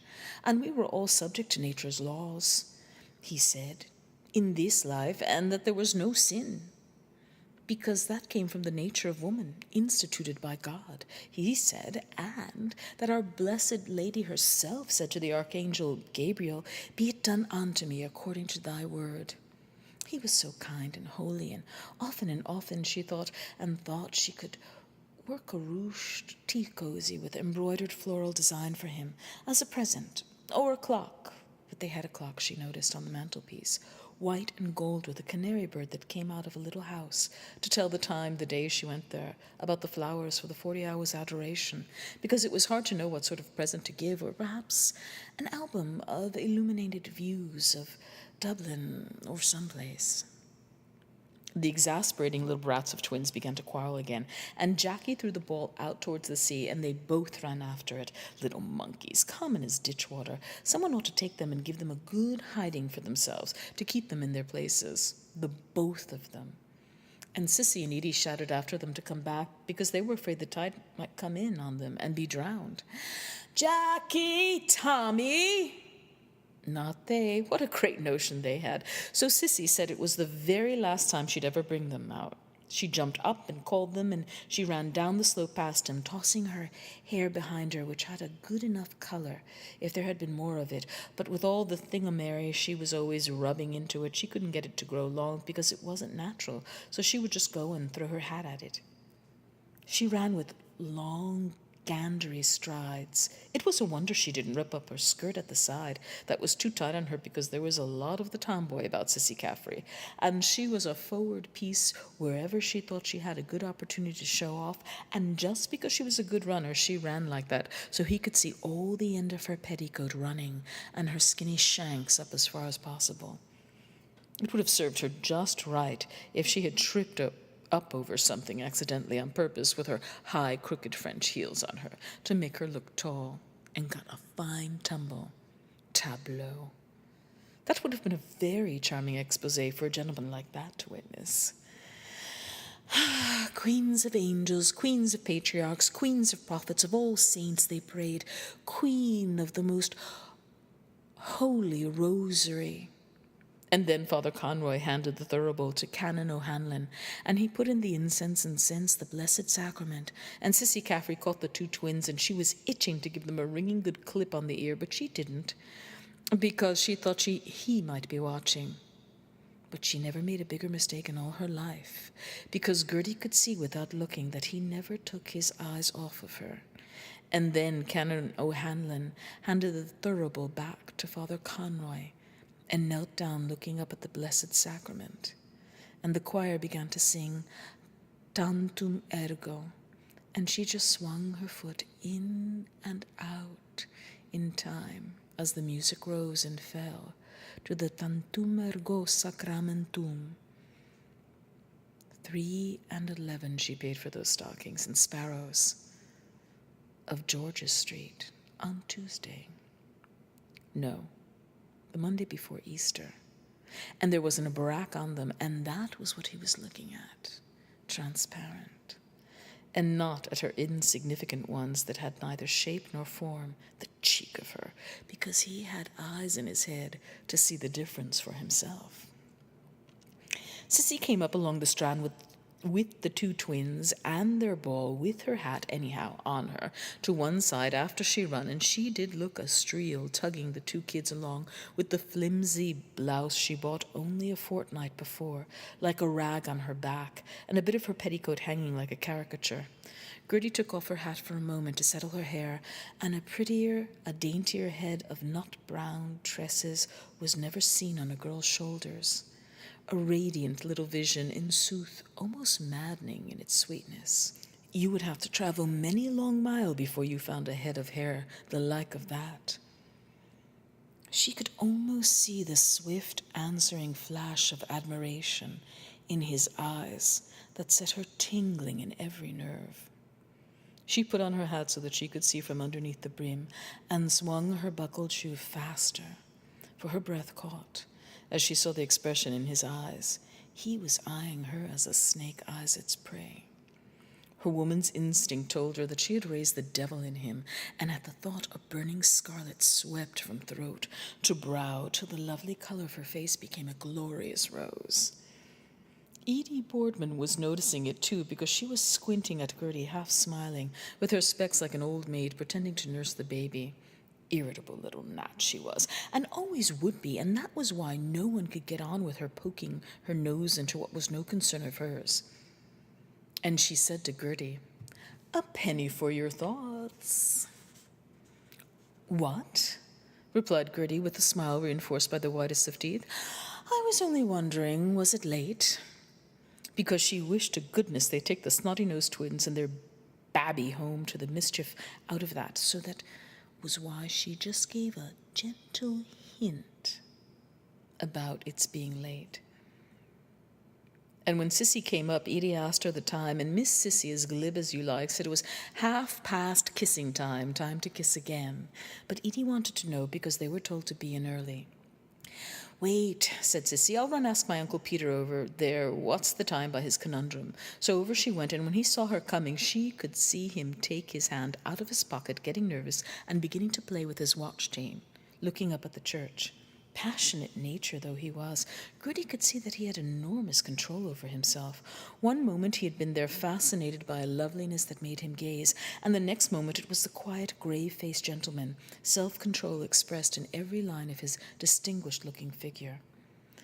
and we were all subject to nature's laws, he said, in this life, and that there was no sin, because that came from the nature of woman, instituted by God, he said, and that our Blessed Lady herself said to the Archangel Gabriel, "Be it done unto me according to thy word." He was so kind and holy, and often she thought she could work a ruched tea cozy with embroidered floral design for him as a present, or a clock. But they had a clock, she noticed, on the mantelpiece, white and gold with a canary bird that came out of a little house to tell the time the day she went there, about the flowers for the 40 hours adoration, because it was hard to know what sort of present to give, or perhaps an album of illuminated views of Dublin or someplace. The exasperating little brats of twins began to quarrel again, and Jackie threw the ball out towards the sea, and they both ran after it. Little monkeys, common as ditch water. Someone ought to take them and give them a good hiding for themselves, to keep them in their places, the both of them. And Sissy and Edie shouted after them to come back, because they were afraid the tide might come in on them and be drowned. "Jackie, Tommy!" Not they. What a great notion they had. So Sissy said it was the very last time she'd ever bring them out. She jumped up and called them, and she ran down the slope past him, tossing her hair behind her, which had a good enough colour if there had been more of it. But with all the thingamary she was always rubbing into it, she couldn't get it to grow long because it wasn't natural, so she would just go and throw her hat at it. She ran with long, gandery strides. It was a wonder she didn't rip up her skirt at the side. That was too tight on her because there was a lot of the tomboy about Sissy Caffrey, and she was a forward piece wherever she thought she had a good opportunity to show off, and just because she was a good runner, she ran like that, so he could see all the end of her petticoat running and her skinny shanks up as far as possible. It would have served her just right if she had tripped up over something accidentally on purpose with her high, crooked French heels on her to make her look tall, and got a fine tumble. Tableau. That would have been a very charming exposé for a gentleman like that to witness. Queens of angels, queens of patriarchs, queens of prophets, of all saints they prayed, queen of the most holy rosary. And then Father Conroy handed the thurible to Canon O'Hanlon, and he put in the incense and censed the Blessed Sacrament, and Sissy Caffrey caught the 2 twins, and she was itching to give them a ringing good clip on the ear, but she didn't, because she thought he might be watching. But she never made a bigger mistake in all her life, because Gertie could see without looking that he never took his eyes off of her, And then Canon O'Hanlon handed the thurible back to Father Conroy and knelt down looking up at the Blessed Sacrament. And the choir began to sing Tantum Ergo, and she just swung her foot in and out in time as the music rose and fell to the Tantum Ergo Sacramentum. 3.11 she paid for those stockings and sparrows of George's Street on Tuesday. No, the Monday before Easter. And there wasn't a barack on them, and that was what he was looking at, transparent, and not at her insignificant ones that had neither shape nor form. The cheek of her, because he had eyes in his head to see the difference for himself. Sissy came up along the Strand with the two twins and their ball, with her hat anyhow on her, to one side after she run, and she did look a streel, tugging the two kids along with the flimsy blouse she bought only a fortnight before, like a rag on her back, and a bit of her petticoat hanging like a caricature. Gertie took off her hat for a moment to settle her hair, and a daintier head of nut-brown tresses was never seen on a girl's shoulders. A radiant little vision, in sooth, almost maddening in its sweetness. You would have to travel many a long mile before you found a head of hair the like of that. She could almost see the swift answering flash of admiration in his eyes that set her tingling in every nerve. She put on her hat so that she could see from underneath the brim, and swung her buckled shoe faster, for her breath caught as she saw the expression in his eyes. He was eyeing her as a snake eyes its prey. Her woman's instinct told her that she had raised the devil in him, and at the thought a burning scarlet swept from throat to brow till the lovely color of her face became a glorious rose. Edie Boardman was noticing it too, because she was squinting at Gertie, half smiling, with her specs like an old maid pretending to nurse the baby. Irritable little gnat she was, and always would be, and that was why no one could get on with her poking her nose into what was no concern of hers. And she said to Gertie, "A penny for your thoughts." "What?" replied Gertie, with a smile reinforced by the whitest of teeth. "I was only wondering, was it late?" Because she wished to goodness they'd take the snotty-nosed twins and their babby home to the mischief out of that, so that was why she just gave a gentle hint about its being late. And when Sissy came up, Edie asked her the time, and Miss Sissy, as glib as you like, said it was 1/2 kissing time to kiss again. But Edie wanted to know because they were told to be in early. "Wait," said Sissy, "I'll run ask my Uncle Peter over there what's the time by his conundrum." So over she went, and when he saw her coming, she could see him take his hand out of his pocket, getting nervous, and beginning to play with his watch chain, looking up at the church. Passionate nature though he was, Gertie could see that he had enormous control over himself. One moment he had been there fascinated by a loveliness that made him gaze, and the next moment it was the quiet, grave-faced gentleman, self-control expressed in every line of his distinguished-looking figure.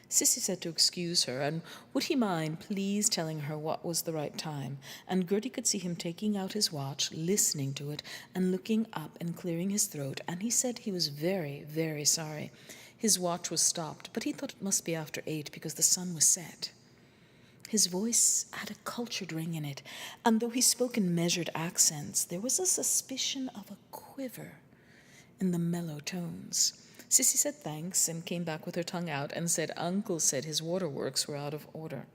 Sissy said to excuse her, and would he mind please telling her what was the right time, and Gertie could see him taking out his watch, listening to it, and looking up and clearing his throat, and he said he was very, very sorry. His watch was stopped, but he thought it must be after 8 because the sun was set. His voice had a cultured ring in it, and though he spoke in measured accents, there was a suspicion of a quiver in the mellow tones. Sissy said thanks and came back with her tongue out and said Uncle said his waterworks were out of order.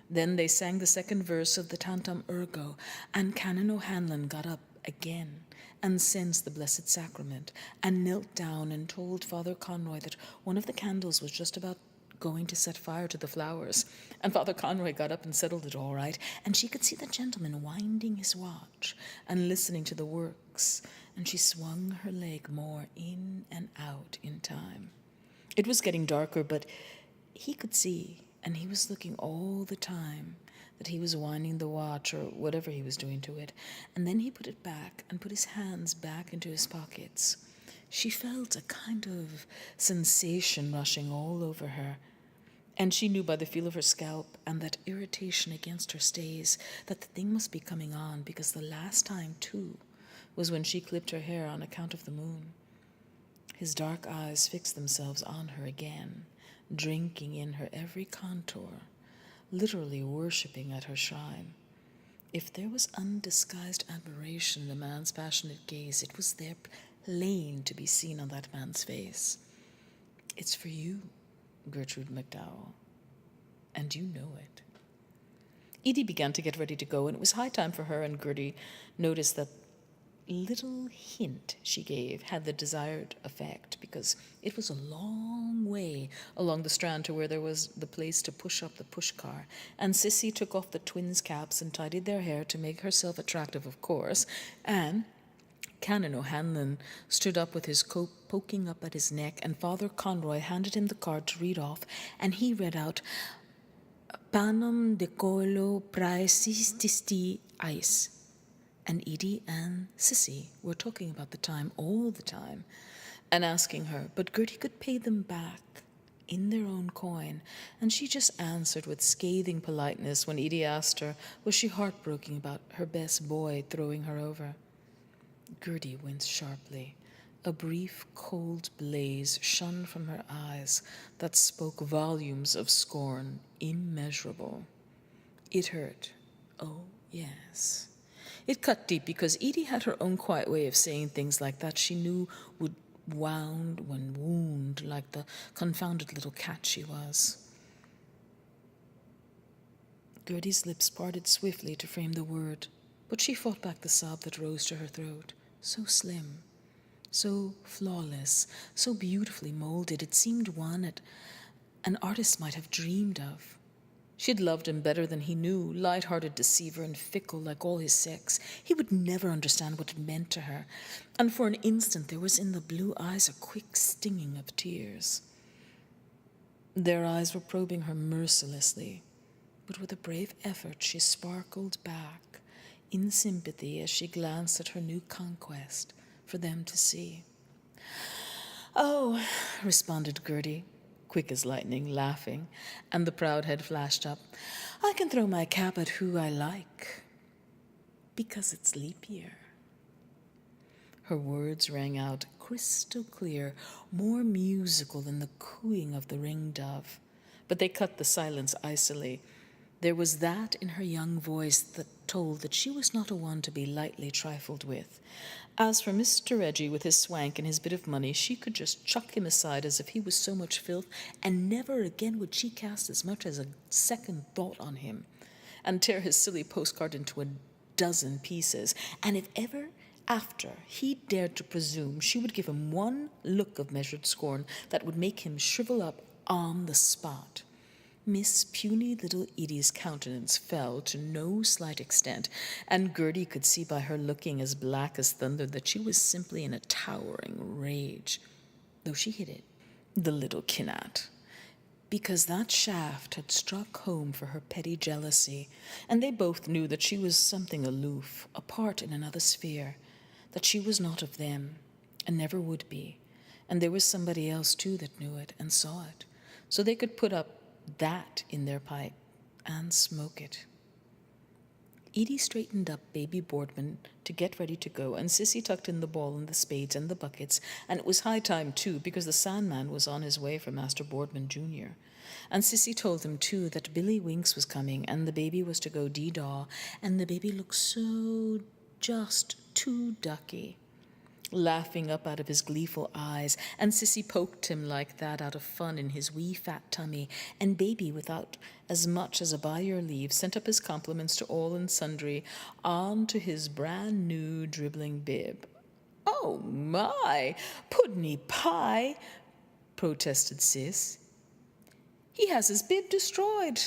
Then they sang the second verse of the Tantum Ergo, and Canon O'Hanlon got up again and sensed the Blessed Sacrament, and knelt down and told Father Conroy that one of the candles was just about going to set fire to the flowers, and Father Conroy got up and settled it all right, and she could see the gentleman winding his watch and listening to the works, and she swung her leg more in and out in time. It was getting darker, but he could see, and he was looking all the time that he was winding the watch or whatever he was doing to it, and then he put it back and put his hands back into his pockets. She felt a kind of sensation rushing all over her, and she knew by the feel of her scalp and that irritation against her stays that the thing must be coming on, because the last time, too, was when she clipped her hair on account of the moon. His dark eyes fixed themselves on her again, drinking in her every contour, literally worshipping at her shrine. If there was undisguised admiration in a man's passionate gaze, it was there plain to be seen on that man's face. "It's for you, Gertrude McDowell, and you know it." Edie began to get ready to go, and it was high time for her, and Gertie noticed that little hint she gave had the desired effect, because it was a long way along the Strand to where there was the place to push up the pushcar, and Sissy took off the twins' caps and tidied their hair to make herself attractive, of course, and Canon O'Hanlon stood up with his coat poking up at his neck, and Father Conroy handed him the card to read off, and he read out, "Panem decolo praesis tisti eis." And Edie and Sissy were talking about the time all the time and asking her, but Gertie could pay them back in their own coin, and she just answered with scathing politeness when Edie asked her, was she heartbroken about her best boy throwing her over? Gertie winced sharply. A brief, cold blaze shone from her eyes that spoke volumes of scorn, immeasurable. It hurt. Oh, yes. It cut deep because Edie had her own quiet way of saying things like that she knew would wound like the confounded little cat she was. Gertie's lips parted swiftly to frame the word, but she fought back the sob that rose to her throat. So slim, so flawless, so beautifully molded, it seemed one an artist might have dreamed of. She had loved him better than he knew, light-hearted deceiver and fickle like all his sex. He would never understand what it meant to her, and for an instant there was in the blue eyes a quick stinging of tears. Their eyes were probing her mercilessly, but with a brave effort she sparkled back in sympathy as she glanced at her new conquest for them to see. "Oh," responded Gertie, quick as lightning, laughing, and the proud head flashed up, "I can throw my cap at who I like, because it's leap year." Her words rang out crystal clear, more musical than the cooing of the ring-dove, but they cut the silence icily. There was that in her young voice that told that she was not a one to be lightly trifled with. As for Mr. Reggie with his swank and his bit of money, she could just chuck him aside as if he was so much filth, and never again would she cast as much as a second thought on him, and tear his silly postcard into a dozen pieces. And if ever after he dared to presume, she would give him one look of measured scorn that would make him shrivel up on the spot. Miss Puny little Edie's countenance fell to no slight extent, and Gertie could see by her looking as black as thunder that she was simply in a towering rage, though she hid it, the little kinat, because that shaft had struck home for her petty jealousy, and they both knew that she was something aloof, apart in another sphere, that she was not of them, and never would be, and there was somebody else too that knew it and saw it, so they could put up that in their pipe and smoke it. Edie straightened up baby Boardman to get ready to go, and Sissy tucked in the ball and the spades and the buckets, and it was high time too, because the Sandman was on his way for Master Boardman Jr. And Sissy told them too that Billy Winks was coming, and the baby was to go dee-daw, and the baby looked so just too ducky, laughing up out of his gleeful eyes, and Sissy poked him like that out of fun in his wee fat tummy, and baby, without as much as a by your leave, sent up his compliments to all and sundry on to his brand new dribbling bib. "Oh my, puddeny pie," protested Sis. "He has his bib destroyed."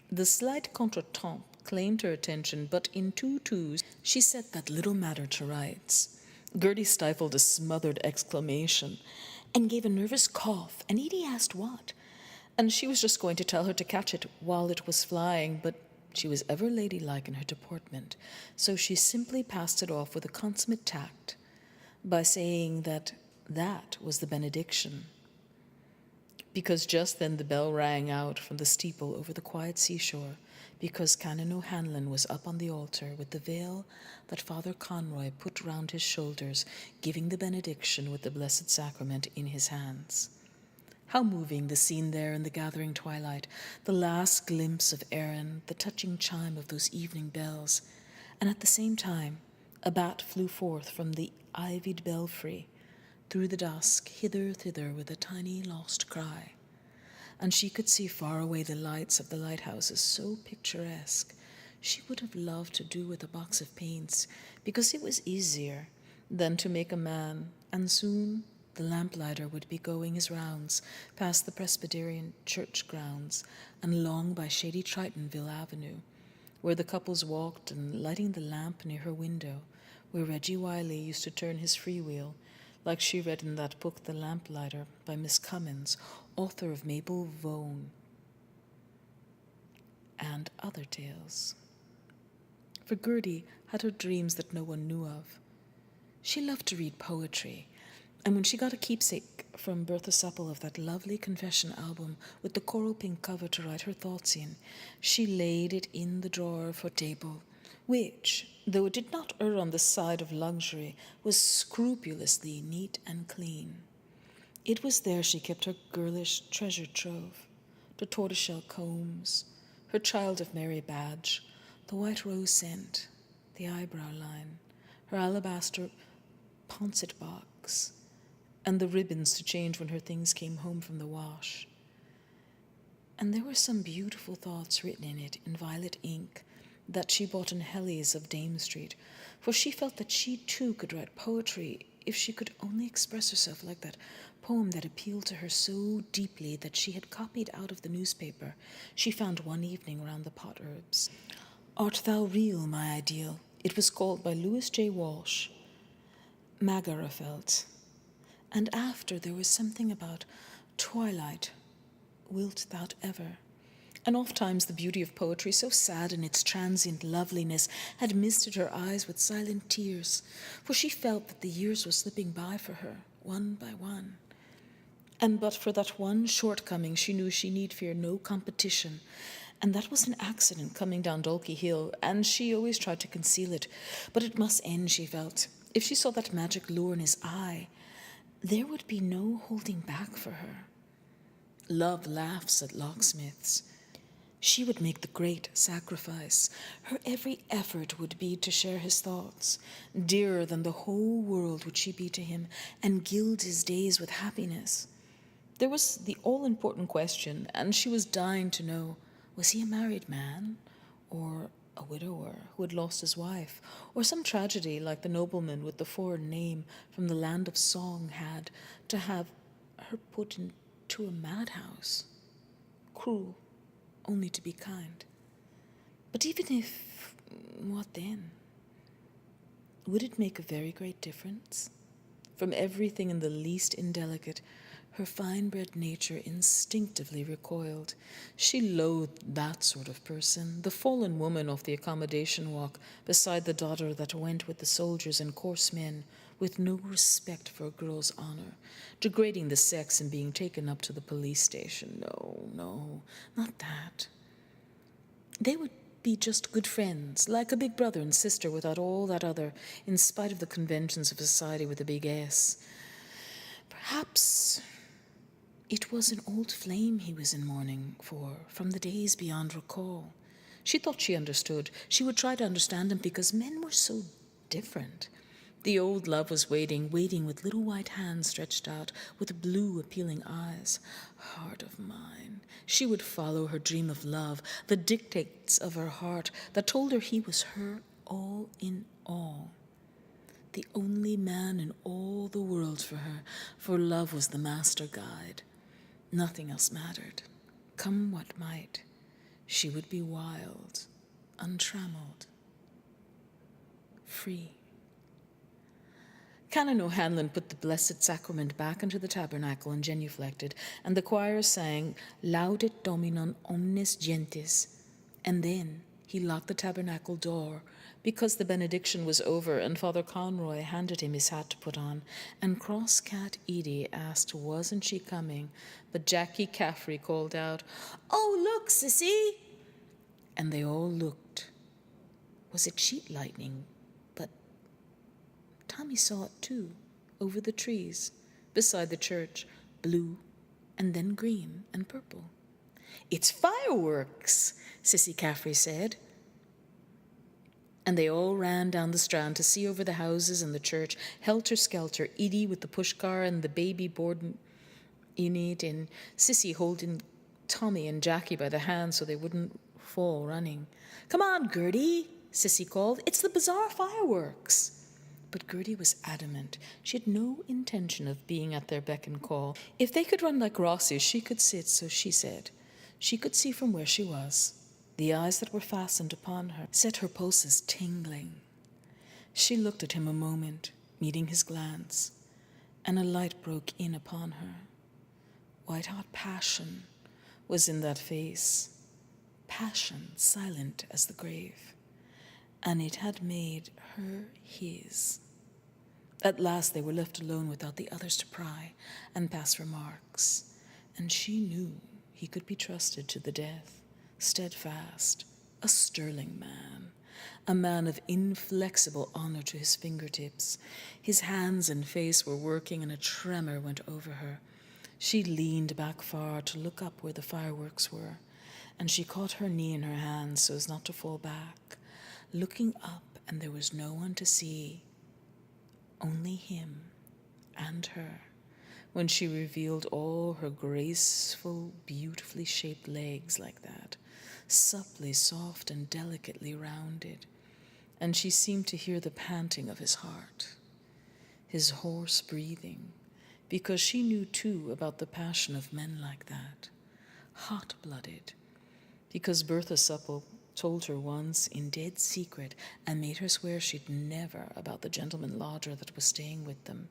The slight contretemps claimed her attention, but in two twos she set that little matter to rights. Gertie stifled a smothered exclamation and gave a nervous cough, and Edie asked what, and she was just going to tell her to catch it while it was flying, but she was ever ladylike in her deportment, so she simply passed it off with a consummate tact by saying that was the benediction, because just then the bell rang out from the steeple over the quiet seashore, because Canon O'Hanlon was up on the altar with the veil that Father Conroy put round his shoulders, giving the benediction with the Blessed Sacrament in his hands. How moving the scene there in the gathering twilight, the last glimpse of Erin, the touching chime of those evening bells, and at the same time a bat flew forth from the ivied belfry, through the dusk, hither, thither, with a tiny lost cry. And she could see far away the lights of the lighthouses, so picturesque. She would have loved to do with a box of paints, because it was easier than to make a man, and soon the lamplighter would be going his rounds past the Presbyterian church grounds and along by shady Tritonville Avenue, where the couples walked, and lighting the lamp near her window, where Reggie Wiley used to turn his freewheel, like she read in that book The Lamplighter by Miss Cummins, author of Mabel Vaughan and other tales. For Gertie had her dreams that no one knew of. She loved to read poetry, and when she got a keepsake from Bertha Supple of that lovely confession album with the coral pink cover to write her thoughts in, she laid it in the drawer of her table, which, though it did not err on the side of luxury, was scrupulously neat and clean. It was there she kept her girlish treasure trove, the tortoiseshell combs, her Child of Mary badge, the white rose scent, the eyebrow line, her alabaster pouncet box, and the ribbons to change when her things came home from the wash. And there were some beautiful thoughts written in it in violet ink that she bought in Helly's of Dame Street, for she felt that she too could write poetry if she could only express herself, like that poem that appealed to her so deeply that she had copied out of the newspaper she found one evening round the pot herbs. Art Thou Real, My Ideal? It was called by Louis J. Walsh. Magara felt. And after there was something about twilight, wilt thou ever? And oft-times the beauty of poetry, so sad in its transient loveliness, had misted her eyes with silent tears, for she felt that the years were slipping by for her, one by one. And but for that one shortcoming, she knew she need fear no competition, and that was an accident coming down Dalkey Hill, and she always tried to conceal it. But it must end, she felt. If she saw that magic lure in his eye, there would be no holding back for her. Love laughs at locksmiths. She would make the great sacrifice. Her every effort would be to share his thoughts. Dearer than the whole world would she be to him, and gild his days with happiness. There was the all-important question, and she was dying to know, was he a married man, or a widower who had lost his wife, or some tragedy like the nobleman with the foreign name from the land of song had to have her put into a madhouse? Cruel, only to be kind. But even if, what then? Would it make a very great difference? From everything in the least indelicate, her fine-bred nature instinctively recoiled. She loathed that sort of person, the fallen woman off the accommodation walk beside the daughter that went with the soldiers and coarse men, with no respect for a girl's honor, degrading the sex and being taken up to the police station. No, not that. They would be just good friends, like a big brother and sister without all that other, in spite of the conventions of society with a big S. Perhaps it was an old flame he was in mourning for, from the days beyond recall. She thought she understood. She would try to understand him, because men were so different. The old love was waiting with little white hands stretched out, with blue, appealing eyes. Heart of mine. She would follow her dream of love, the dictates of her heart that told her he was her all in all. The only man in all the world for her, for love was the master guide. Nothing else mattered. Come what might, she would be wild, untrammeled, free. Canon O'Hanlon put the Blessed Sacrament back into the tabernacle and genuflected, and the choir sang Laudet Dominum omnes gentes. And then he locked the tabernacle door, because the benediction was over and Father Conroy handed him his hat to put on, and Cross Cat Edie asked wasn't she coming, but Jackie Caffrey called out, "Oh, look, Sissy!" And they all looked. Was it sheet lightning? But Tommy saw it too, over the trees, beside the church, blue and then green and purple. "It's fireworks," Sissy Caffrey said. And they all ran down the Strand to see over the houses and the church, helter-skelter, Edie with the pushcar and the baby born in it, and Sissy holding Tommy and Jackie by the hand so they wouldn't fall running. "Come on, Gertie," Sissy called. "It's the bazaar fireworks." But Gertie was adamant. She had no intention of being at their beck and call. If they could run like Rossies, she could sit, so she said. She could see from where she was. The eyes that were fastened upon her set her pulses tingling. She looked at him a moment, meeting his glance, and a light broke in upon her. White-hot passion was in that face, passion silent as the grave, and it had made her his. At last they were left alone without the others to pry and pass remarks, and she knew he could be trusted to the death. Steadfast, a sterling man, a man of inflexible honor to his fingertips. His hands and face were working, and a tremor went over her. She leaned back far to look up where the fireworks were, and she caught her knee in her hand so as not to fall back, looking up, and there was no one to see, only him and her, when she revealed all her graceful, beautifully shaped legs like that, supply, soft, and delicately rounded, and she seemed to hear the panting of his heart, his hoarse breathing, because she knew too about the passion of men like that, hot-blooded, because Bertha Supple told her once in dead secret and made her swear she'd never about the gentleman lodger that was staying with them,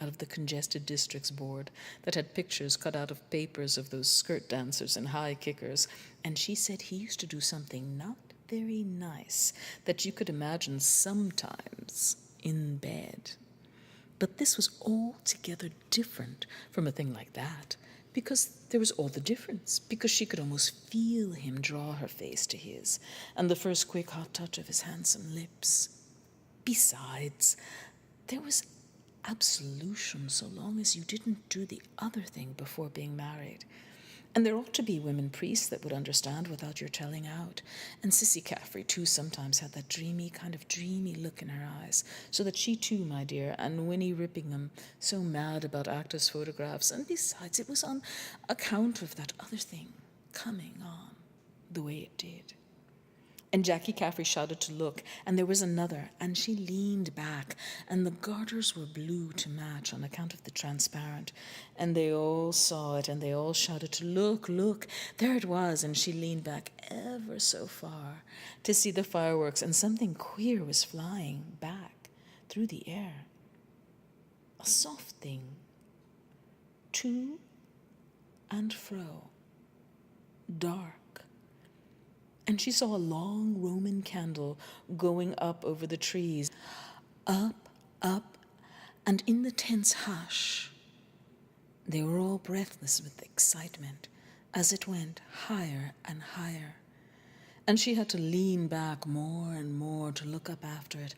out of the congested districts board that had pictures cut out of papers of those skirt dancers and high kickers, and she said he used to do something not very nice that you could imagine sometimes in bed. But this was altogether different from a thing like that, because there was all the difference, because she could almost feel him draw her face to his, and the first quick hot touch of his handsome lips. Besides, there was absolution so long as you didn't do the other thing before being married. And there ought to be women priests that would understand without your telling out. And Sissy Caffrey, too, sometimes had that kind of dreamy look in her eyes, so that she, too, my dear, and Winnie Rippingham, so mad about actors' photographs, and besides, it was on account of that other thing coming on the way it did. And Jackie Caffrey shouted to look, and there was another, and she leaned back, and the garters were blue to match on account of the transparent, and they all saw it, and they all shouted to look, look, there it was, and she leaned back ever so far to see the fireworks, and something queer was flying back through the air. A soft thing, to and fro, dark. And she saw a long Roman candle going up over the trees, up, and in the tense hush, they were all breathless with excitement as it went higher and higher. And she had to lean back more and more to look up after it,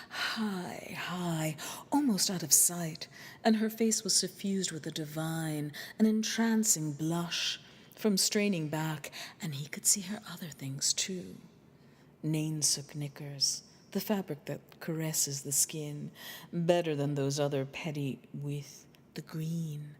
high, high, almost out of sight, and her face was suffused with a divine, an entrancing blush, from straining back, and he could see her other things too. Nainsook knickers, the fabric that caresses the skin, better than those other petty with the green,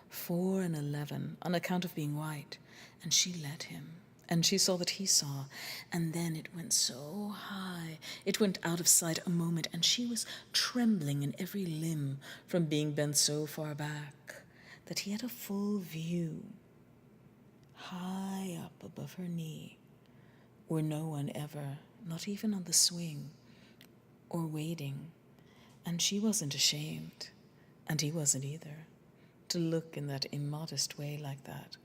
4 and 11, on account of being white, and she let him. And she saw that he saw, and then it went so high, it went out of sight a moment, and she was trembling in every limb from being bent so far back that he had a full view, high up above her knee, where no one ever, not even on the swing, or waiting, and she wasn't ashamed, and he wasn't either, to look in that immodest way like that,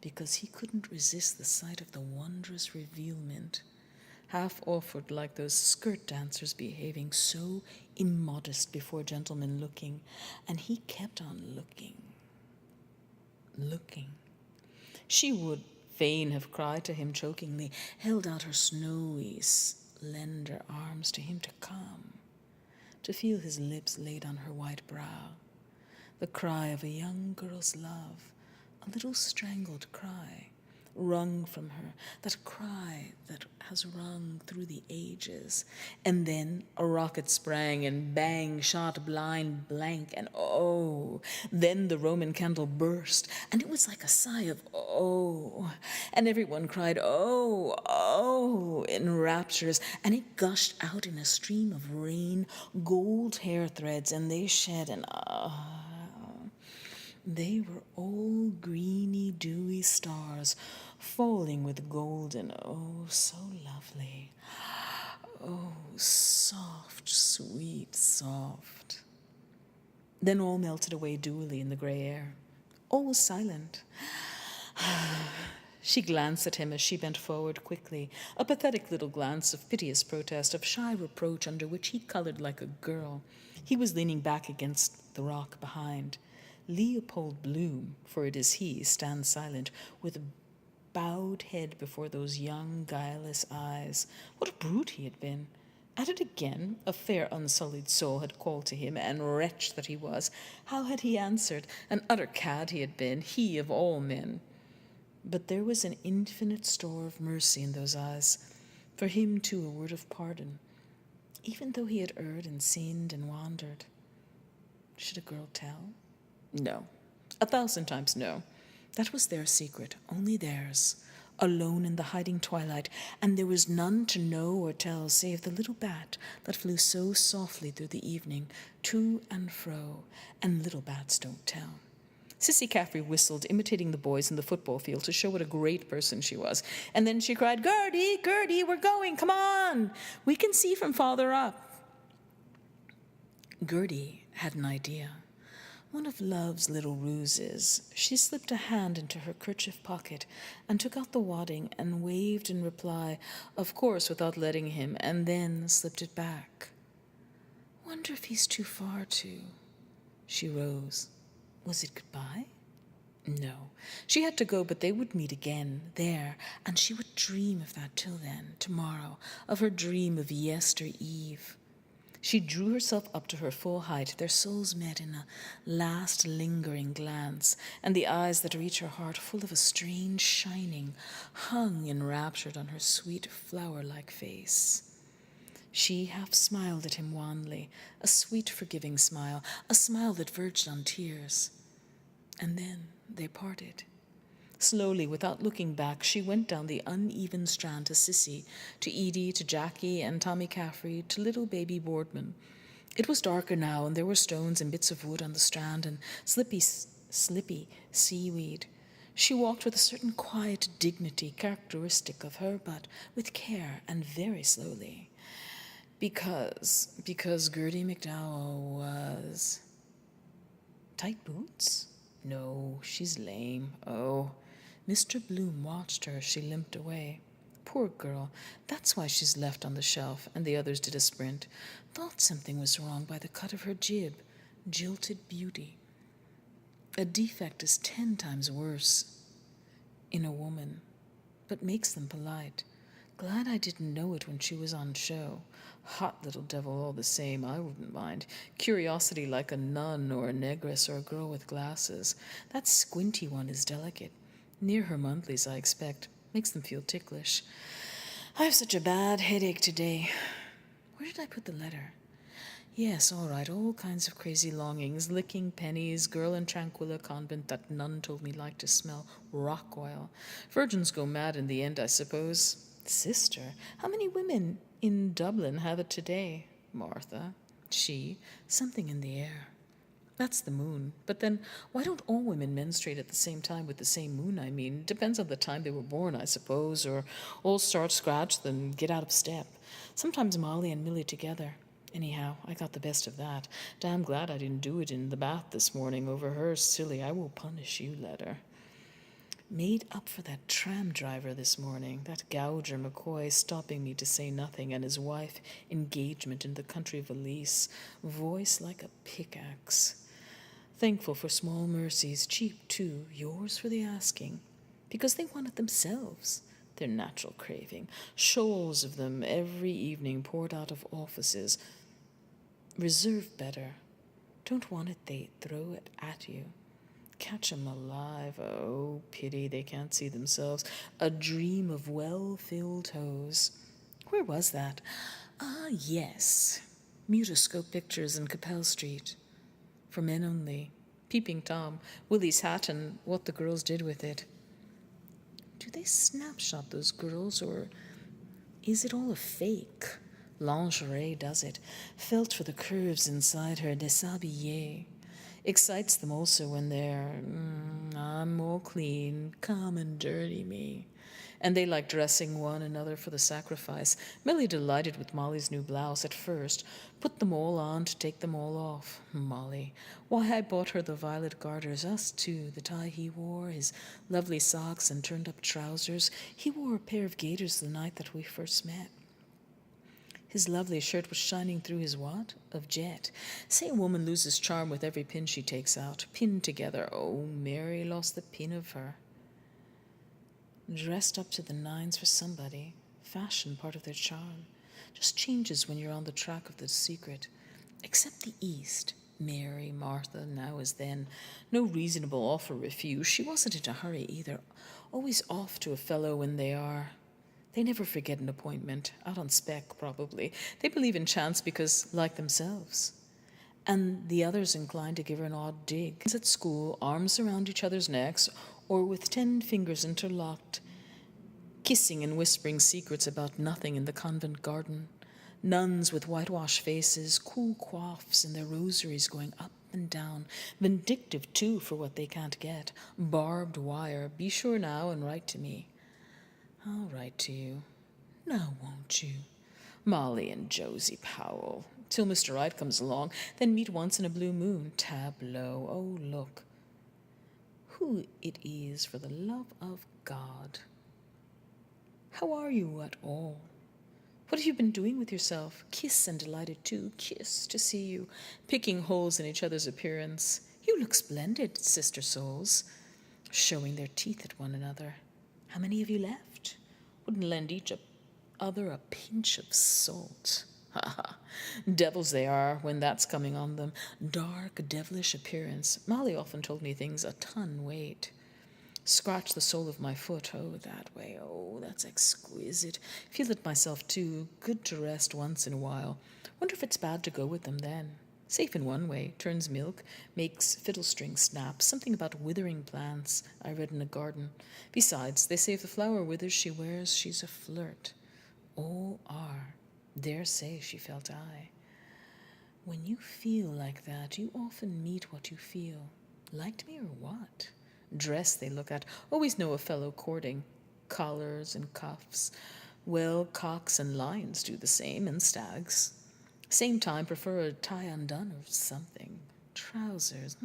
because he couldn't resist the sight of the wondrous revealment half awkward like those skirt dancers behaving so immodest before gentlemen looking, and he kept on looking. She would fain have cried to him chokingly, held out her snowy, slender arms to him to come, to feel his lips laid on her white brow. The cry of a young girl's love, a little strangled cry, wrung from her, that cry that has rung through the ages. And then a rocket sprang and bang shot blind blank, and oh, then the Roman candle burst, and it was like a sigh of oh, and everyone cried oh, oh, in raptures, and it gushed out in a stream of rain, gold hair threads, and they shed, and they were all greeny, dewy stars, falling with golden, oh, so lovely. Oh, soft, sweet, soft. Then all melted away dewily in the grey air. All was silent. She glanced at him as she bent forward quickly, a pathetic little glance of piteous protest, of shy reproach under which he colored like a girl. He was leaning back against the rock behind. Leopold Bloom, for it is he, stands silent, with bowed head before those young, guileless eyes. What a brute he had been! At it again, a fair, unsullied soul had called to him, and wretch that he was, how had he answered? An utter cad he had been, he of all men. But there was an infinite store of mercy in those eyes. For him, too, a word of pardon, even though he had erred and sinned and wandered. Should a girl tell? No. 1,000 times no. That was their secret, only theirs, alone in the hiding twilight, and there was none to know or tell save the little bat that flew so softly through the evening, to and fro, and little bats don't tell. Sissy Caffrey whistled, imitating the boys in the football field to show what a great person she was, and then she cried, "Gertie, Gertie, we're going, come on! We can see from farther up." Gertie had an idea. One of Love's little ruses. She slipped a hand into her kerchief pocket and took out the wadding and waved in reply, of course without letting him, and then slipped it back. Wonder if he's too far to... She rose. Was it goodbye? No. She had to go, but they would meet again, there, and she would dream of that till then, tomorrow, of her dream of yester eve. She drew herself up to her full height. Their souls met in a last lingering glance, and the eyes that reached her heart, full of a strange shining, hung enraptured on her sweet flower-like face. She half smiled at him wanly, a sweet forgiving smile, a smile that verged on tears. And then they parted. Slowly, without looking back, she went down the uneven strand to Sissy, to Edie, to Jackie and Tommy Caffrey, to little baby Boardman. It was darker now, and there were stones and bits of wood on the strand and slippy seaweed. She walked with a certain quiet dignity characteristic of her, but with care and very slowly. Because Gertie McDowell was... Tight boots? No, she's lame. Oh... Mr. Bloom watched her as she limped away. Poor girl, that's why she's left on the shelf, and the others did a sprint. Thought something was wrong by the cut of her jib. Jilted beauty. A defect is 10 times worse in a woman, but makes them polite. Glad I didn't know it when she was on show. Hot little devil all the same, I wouldn't mind. Curiosity like a nun or a negress or a girl with glasses. That squinty one is delicate. Near her monthlies, I expect. Makes them feel ticklish. I have such a bad headache today. Where did I put the letter? Yes, all right, all kinds of crazy longings. Licking pennies, girl in Tranquilla convent that nun told me liked to smell rock oil. Virgins go mad in the end, I suppose. Sister, how many women in Dublin have it today? Martha. She. Something in the air. That's the moon. But then, why don't all women menstruate at the same time with the same moon, I mean? Depends on the time they were born, I suppose, or all start scratch, then get out of step. Sometimes Molly and Millie together. Anyhow, I got the best of that. Damn glad I didn't do it in the bath this morning over her silly "I will punish you" letter. Made up for that tram driver this morning, that gouger McCoy stopping me to say nothing, and his wife engagement in the country of Elise, voice like a pickaxe. Thankful for small mercies, cheap too, yours for the asking, because they want it themselves, their natural craving, shoals of them every evening poured out of offices. Reserve better. Don't want it, they throw it at you. Catch 'em alive, oh, pity they can't see themselves. A dream of well-filled toes. Where was that? Ah, yes. Mutoscope pictures in Capel Street. For men only. Peeping Tom, Willie's hat, and what the girls did with it. Do they snapshot those girls, or is it all a fake? Lingerie does it. Felt for the curves inside her, déshabillée. Excites them also when they're, I'm all clean, come and dirty me. And they like dressing one another for the sacrifice. Millie delighted with Molly's new blouse at first, put them all on to take them all off. Molly. Why, I bought her the violet garters, us too, the tie he wore, his lovely socks and turned-up trousers. He wore a pair of gaiters the night that we first met. His lovely shirt was shining through his what? Of jet. Say a woman loses charm with every pin she takes out. Pinned together. Oh, Mary lost the pin of her. Dressed up to the nines for somebody. Fashion part of their charm. Just changes when you're on the track of the secret. Except the East. Mary, Martha, now as then. No reasonable offer refused. She wasn't in a hurry either. Always off to a fellow when they are. They never forget an appointment, out on spec, probably. They believe in chance because, like themselves. And the others inclined to give her an odd dig. At school, arms around each other's necks, or with 10 fingers interlocked, kissing and whispering secrets about nothing in the convent garden. Nuns with whitewashed faces, cool coifs, and their rosaries going up and down. Vindictive, too, for what they can't get. Barbed wire. Be sure now and write to me. I'll write to you. Now won't you? Molly and Josie Powell. Till Mr. Wright comes along, then meet once in a blue moon. Tableau. Oh, look. Who it is, for the love of God. How are you at all? What have you been doing with yourself? Kiss and delighted too. Kiss to see you, picking holes in each other's appearance. You look splendid, sister souls. Showing their teeth at one another. How many have you left? Wouldn't lend each other a pinch of salt. Ha ha. Devils they are when that's coming on them. Dark, devilish appearance. Molly often told me things a ton weight. Scratch the sole of my foot. Oh, that way. Oh, that's exquisite. Feel it myself, too. Good to rest once in a while. Wonder if it's bad to go with them then. Safe in one way. Turns milk. Makes fiddle strings snap. Something about withering plants I read in a garden. Besides, they say if the flower withers she wears, she's a flirt. All are. Dare say she felt I. When you feel like that, you often meet what you feel. Liked me or what? Dress they look at. Always know a fellow courting. Collars and cuffs. Well, cocks and lions do the same, and stags. Same time, prefer a tie undone or something. Trousers.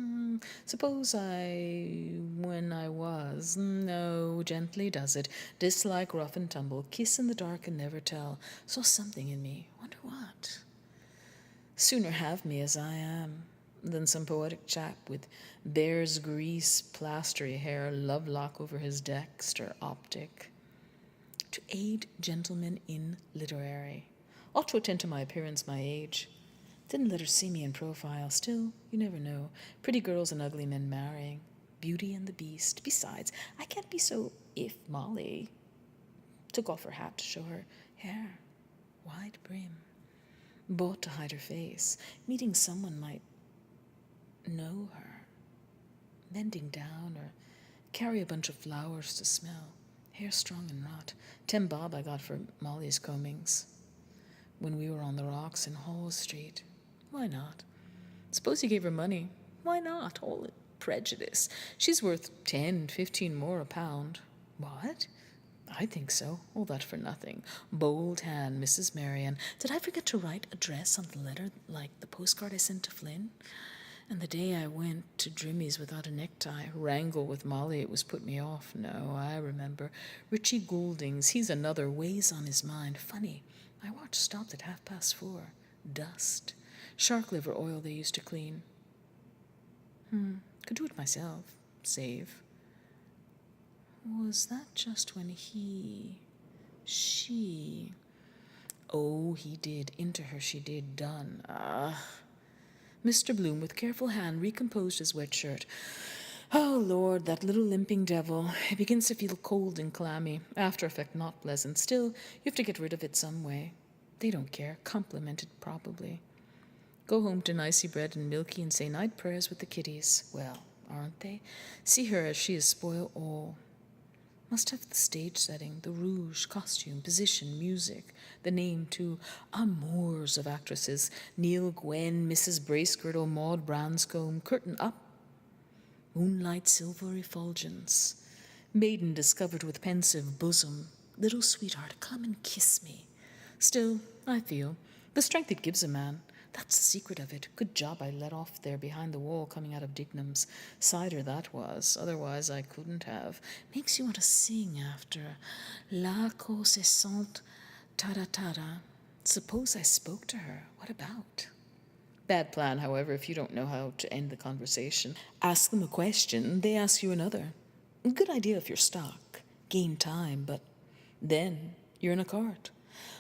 Suppose when I was. No, gently does it. Dislike rough and tumble. Kiss in the dark and never tell. Saw something in me. Wonder what? Sooner have me as I am than some poetic chap with bear's grease, plastery hair, lovelock over his dexter optic. To aid gentlemen in literary. Ought to attend to my appearance, my age. Didn't let her see me in profile. Still, you never know. Pretty girls and ugly men marrying. Beauty and the Beast. Besides, I can't be so if Molly took off her hat to show her hair. Wide brim. Bought to hide her face. Meeting someone might know her. Bending down or carry a bunch of flowers to smell. Hair strong and rot. 10 bob I got for Molly's combings. When we were on the rocks in Hall Street. Why not? Suppose you gave her money. Why not? All prejudice. She's worth 10, 15 more a pound. What? I think so. All that for nothing. Bold hand, Mrs. Marion. Did I forget to write address on the letter like the postcard I sent to Flynn? And the day I went to Drimmy's without a necktie, wrangle with Molly, it was put me off. No, I remember. Richie Goulding's, he's another, weighs on his mind. Funny, my watch stopped at 4:30. Dust. Shark liver oil they used to clean. Could do it myself. Save. Was that just when she... Oh, he did. Into her she did. Done. Mr. Bloom, with careful hand, recomposed his wet shirt. Oh, Lord, that little limping devil. It begins to feel cold and clammy. After effect not pleasant. Still, you have to get rid of it some way. They don't care. Complimented, probably. Go home to nicey bread and milky and say night prayers with the kiddies. Well, aren't they? See her as she is spoil all. Must have the stage setting, the rouge, costume, position, music, the name, too. Amours of actresses. Neil Gwen, Mrs. Bracegirdle, Maud Branscombe, curtain up. Moonlight silver effulgence. Maiden discovered with pensive bosom. Little sweetheart, come and kiss me. Still, I feel, the strength it gives a man. That's the secret of it. Good job I let off there behind the wall coming out of Dignam's. Cider that was. Otherwise I couldn't have. Makes you want to sing after. La cause sent tada. Suppose I spoke to her. What about? Bad plan, however, if you don't know how to end the conversation. Ask them a question, they ask you another. Good idea if you're stuck. Gain time, but then you're in a cart.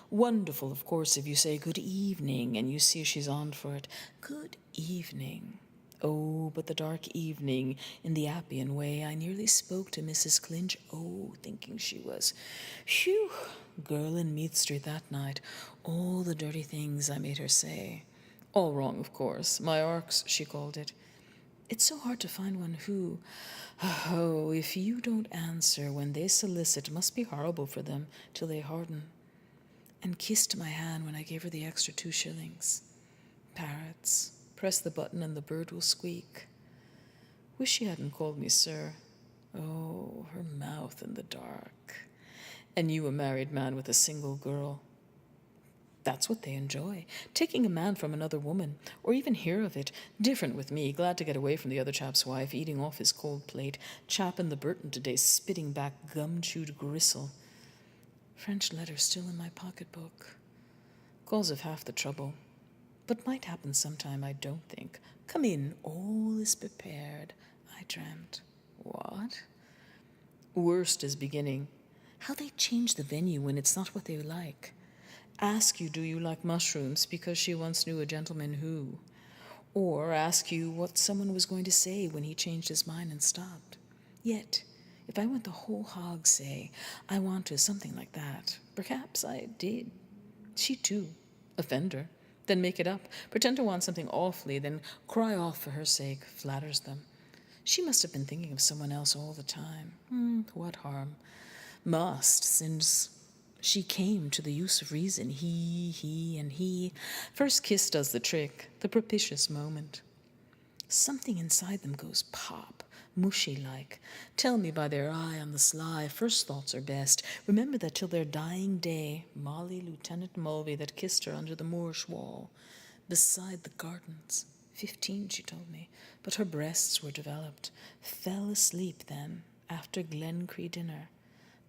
Wonderful, of course, if you say good evening and you see she's on for it. Good evening. Oh, but the dark evening, in the Appian way, I nearly spoke to Mrs. Clinch. Oh, thinking she was. Phew, girl in Meath Street that night. All the dirty things I made her say. All wrong, of course. My arcs, she called it. It's so hard to find one who... Oh, if you don't answer when they solicit, must be horrible for them till they harden. And kissed my hand when I gave her the extra 2 shillings. Parrots. Press the button and the bird will squeak. Wish she hadn't called me sir. Oh, her mouth in the dark. And you a married man with a single girl. That's what they enjoy. Taking a man from another woman, or even hear of it. Different with me, glad to get away from the other chap's wife, eating off his cold plate. Chap in the Burton today, spitting back gum-chewed gristle. French letter still in my pocketbook. Cause of half the trouble. But might happen sometime, I don't think. Come in, all is prepared, I dreamt. What? Worst is beginning. How they change the venue when it's not what they like. Ask you, do you like mushrooms, because she once knew a gentleman who. Or ask you what someone was going to say when he changed his mind and stopped. Yet, if I went the whole hog, say, I want to, something like that. Perhaps I did. She too. Offend her. Then make it up. Pretend to want something awfully, then cry off for her sake. Flatters them. She must have been thinking of someone else all the time. What harm? Must, since she came to the use of reason. He, and he. First kiss does the trick, the propitious moment. Something inside them goes pop. Mushy-like. Tell me by their eye on the sly, first thoughts are best. Remember that till their dying day, Molly Lieutenant Mulvey that kissed her under the Moorish wall, beside the gardens. 15, she told me, but her breasts were developed. Fell asleep then, after Glencree dinner.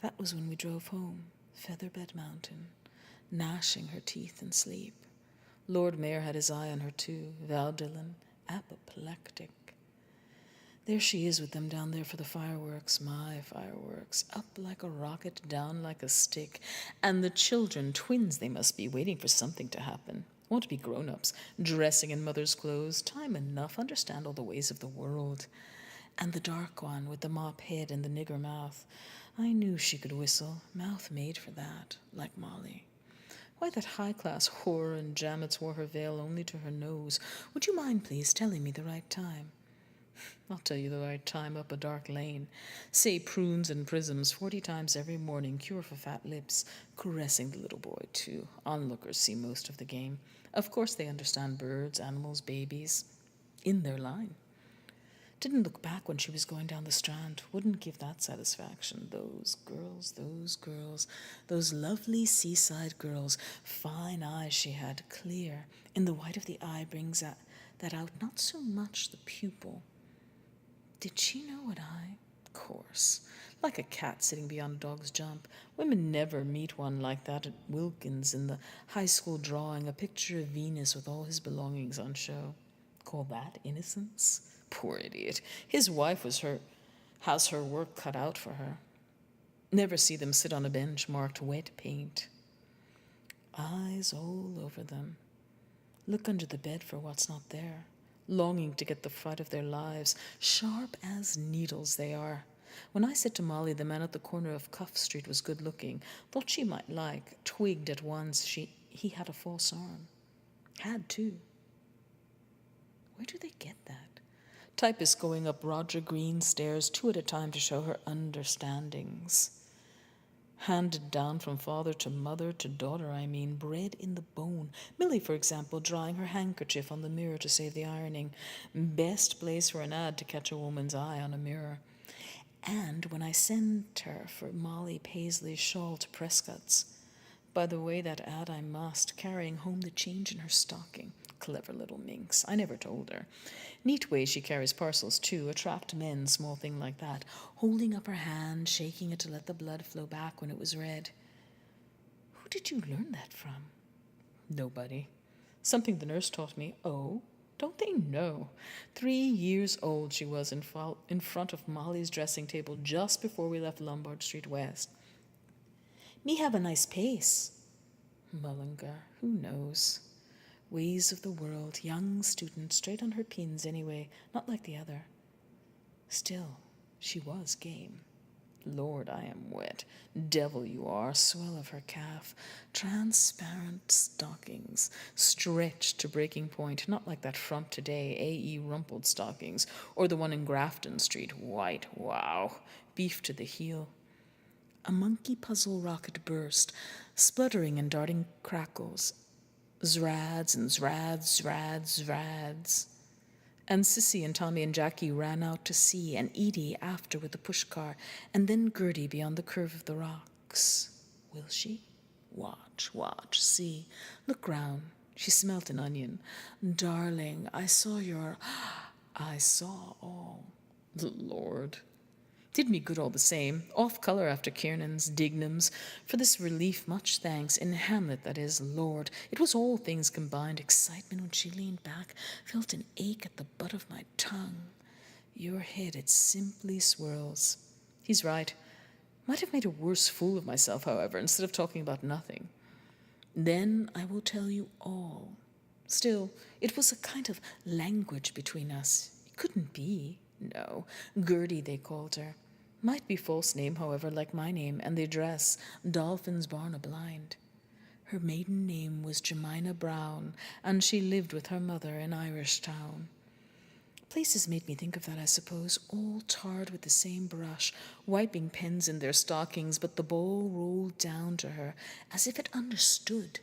That was when we drove home, Featherbed Mountain, gnashing her teeth in sleep. Lord Mayor had his eye on her too, Val Dillon, apoplectic. There she is with them down there for the fireworks, my fireworks, up like a rocket, down like a stick. And the children, twins they must be, waiting for something to happen. Want to be grown-ups, dressing in mother's clothes, time enough, understand all the ways of the world. And the dark one with the mop head and the nigger mouth. I knew she could whistle, mouth made for that, like Molly. Why, that high-class whore in Jammett's wore her veil only to her nose. Would you mind, please, telling me the right time? I'll tell you the right time up a dark lane. Say prunes and prisms 40 times every morning, cure for fat lips, caressing the little boy, too. Onlookers see most of the game. Of course they understand birds, animals, babies. In their line. Didn't look back when she was going down the Strand. Wouldn't give that satisfaction. Those girls, those lovely seaside girls. Fine eyes she had, clear. In the white of the eye brings out that out, not so much the pupil. Did she know what I? Of course. Like a cat sitting beyond a dog's jump. Women never meet one like that at Wilkins in the high school drawing, a picture of Venus with all his belongings on show. Call that innocence? Poor idiot. His wife has her work cut out for her. Never see them sit on a bench marked wet paint. Eyes all over them. Look under the bed for what's not there. Longing to get the fright of their lives. Sharp as needles they are. When I said to Molly the man at the corner of Cuff Street was good looking, thought she might like, twigged at once he had a false arm. Had too. Where do they get that? Typist going up Roger Green's stairs 2 at a time to show her understandings. Handed down from father to mother to daughter, bred in the bone. Millie, for example, drying her handkerchief on the mirror to save the ironing. Best place for an ad to catch a woman's eye on a mirror. And when I sent her for Molly Paisley's shawl to Prescott's, by the way, that ad I must, carrying home the change in her stocking. Clever little minx. I never told her. Neat way she carries parcels, too. Attract men, small thing like that. Holding up her hand, shaking it to let the blood flow back when it was red. Who did you learn that from? Nobody. Something the nurse taught me. Oh, don't they know? 3 years old she was in front of Molly's dressing table just before we left Lombard Street West. Me have a nice pace. Mullinger, who knows? Ways of the world, young student, straight on her pins anyway, not like the other. Still, she was game. Lord, I am wet. Devil you are, swell of her calf. Transparent stockings, stretched to breaking point, not like that front today, A.E. rumpled stockings, or the one in Grafton Street, white, wow, beef to the heel. A monkey puzzle rocket burst, spluttering and darting crackles. Zrads and zrads, zrads, zrads. And Sissy and Tommy and Jackie ran out to see, and Edie after with the pushcar, and then Gertie beyond the curve of the rocks. Will she? Watch, see. Look round. She smelt an onion. Darling, I saw all. Lord. Did me good all the same. Off colour after Kiernan's, Dignam's. For this relief, much thanks. In Hamlet, that is, Lord. It was all things combined. Excitement when she leaned back. Felt an ache at the butt of my tongue. Your head, it simply swirls. He's right. Might have made a worse fool of myself, however, instead of talking about nothing. Then I will tell you all. Still, it was a kind of language between us. It couldn't be. No, Gertie they called her. Might be false name, however, like my name, and the address, Dolphin's Barn a-Blind. Her maiden name was Jemina Brown, and she lived with her mother in Irish Town. Places made me think of that, I suppose, all tarred with the same brush, wiping pens in their stockings, but the ball rolled down to her, as if it understood.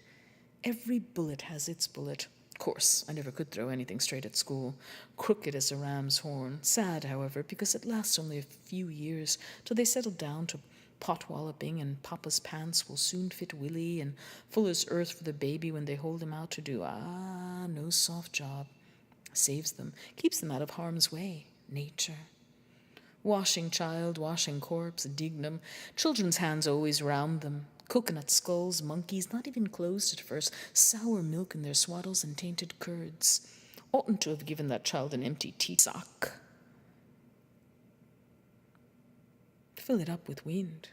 Every bullet has its bullet. Of course, I never could throw anything straight at school. Crooked as a ram's horn. Sad, however, because it lasts only a few years, till they settle down to pot-walloping, and Papa's pants will soon fit Willie, and fuller's earth for the baby when they hold him out to do. No soft job. Saves them, keeps them out of harm's way. Nature. Washing child, washing corpse, Dignam. Children's hands always round them. Coconut skulls, monkeys, not even closed at first, sour milk in their swaddles and tainted curds. Oughtn't to have given that child an empty tea sock. Fill it up with wind.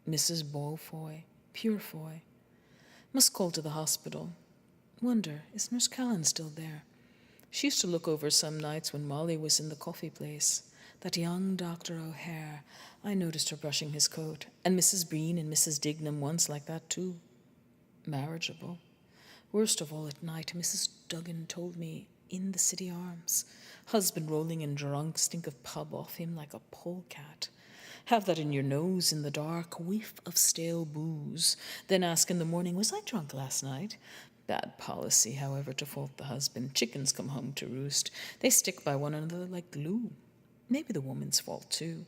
Mrs. Beaufoy, Purefoy. Must call to the hospital. Wonder, is Nurse Callan still there? She used to look over some nights when Molly was in the coffee place. That young Dr. O'Hare, I noticed her brushing his coat. And Mrs. Breen and Mrs. Dignam once like that, too. Marriageable. Worst of all at night, Mrs. Duggan told me, in the City Arms. Husband rolling in drunk, stink of pub off him like a polecat. Have that in your nose in the dark, whiff of stale booze. Then ask in the morning, was I drunk last night? Bad policy, however, to fault the husband. Chickens come home to roost. They stick by one another like glue. Maybe the woman's fault, too.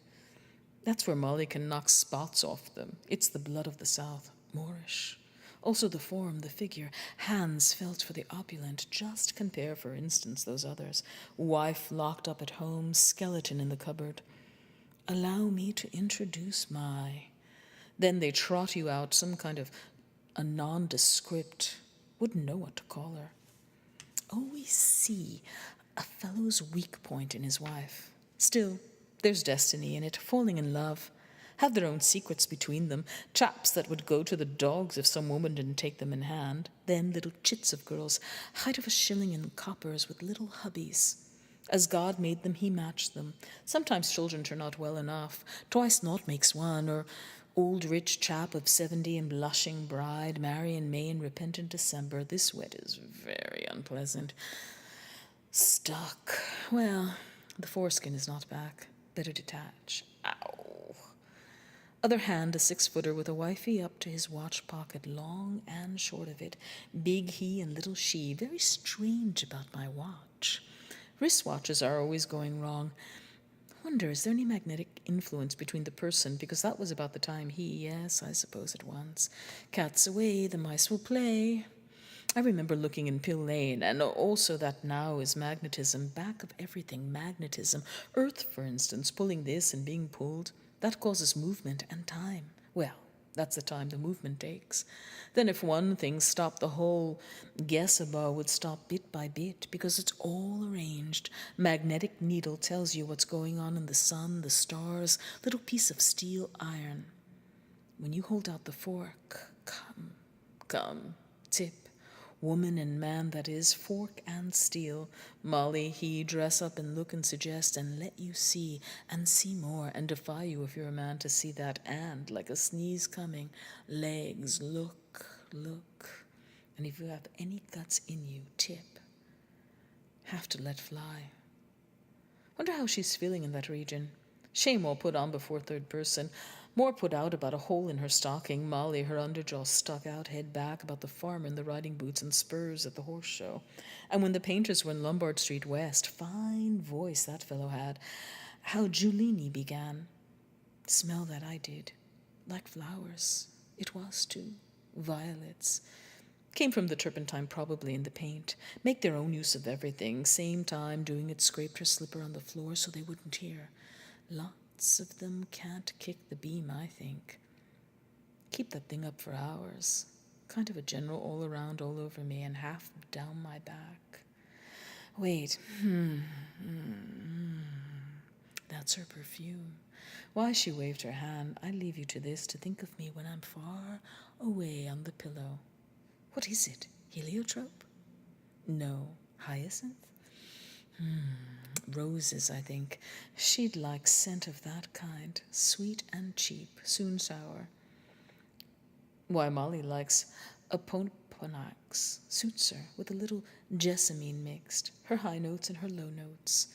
That's where Molly can knock spots off them. It's the blood of the South. Moorish. Also the form, the figure, hands felt for the opulent. Just compare, for instance, those others. Wife locked up at home, skeleton in the cupboard. Allow me to introduce my... Then they trot you out some kind of a nondescript. Wouldn't know what to call her. Always see a fellow's weak point in his wife. Still, there's destiny in it, falling in love. Have their own secrets between them, chaps that would go to the dogs if some woman didn't take them in hand. Then little chits of girls, height of a shilling in coppers with little hubbies. As God made them, he matched them. Sometimes children turn out well enough. Twice naught makes one, or old rich chap of 70 and blushing bride, marry in May and repent in December. This wet is very unpleasant. Stuck. Well, the foreskin is not back. Better detach. Ow. Other hand, a 6-footer with a wifey up to his watch pocket, long and short of it. Big he and little she. Very strange about my watch. Wristwatches are always going wrong. Wonder, is there any magnetic influence between the person? Because that was about the time yes, I suppose it was. Cat's away, the mice will play. I remember looking in Pill Lane, and also that now is magnetism, back of everything, magnetism. Earth, for instance, pulling this and being pulled, that causes movement and time. Well, that's the time the movement takes. Then if one thing stopped, the whole guess-about would stop bit by bit, because it's all arranged. Magnetic needle tells you what's going on in the sun, the stars, little piece of steel iron. When you hold out the fork, come, tip. Woman and man, that is, fork and steel. Molly, he, dress up and look and suggest and let you see and see more and defy you if you're a man to see that. And, like a sneeze coming, legs, look. And if you have any guts in you, tip. Have to let fly. Wonder how she's feeling in that region. Shame all put on before third person. More put out about a hole in her stocking. Molly, her underjaw stuck out, head back, about the farmer in the riding boots and spurs at the horse show. And when the painters were in Lombard Street West, fine voice that fellow had. How Giulini began. Smell that I did. Like flowers. It was, too. Violets. Came from the turpentine probably in the paint. Make their own use of everything. Same time doing it, scraped her slipper on the floor so they wouldn't hear. Lots of them can't kick the beam, I think. Keep that thing up for hours. Kind of a general all around, all over me, and half down my back. Wait. That's her perfume. Why she waved her hand. I leave you to this, to think of me when I'm far away on the pillow. What is it? Heliotrope? No. Hyacinth? Roses, I think. She'd like scent of that kind. Sweet and cheap, soon sour. Why, Molly likes a Pomponax. Suits her, with a little jessamine mixed. Her high notes and her low notes.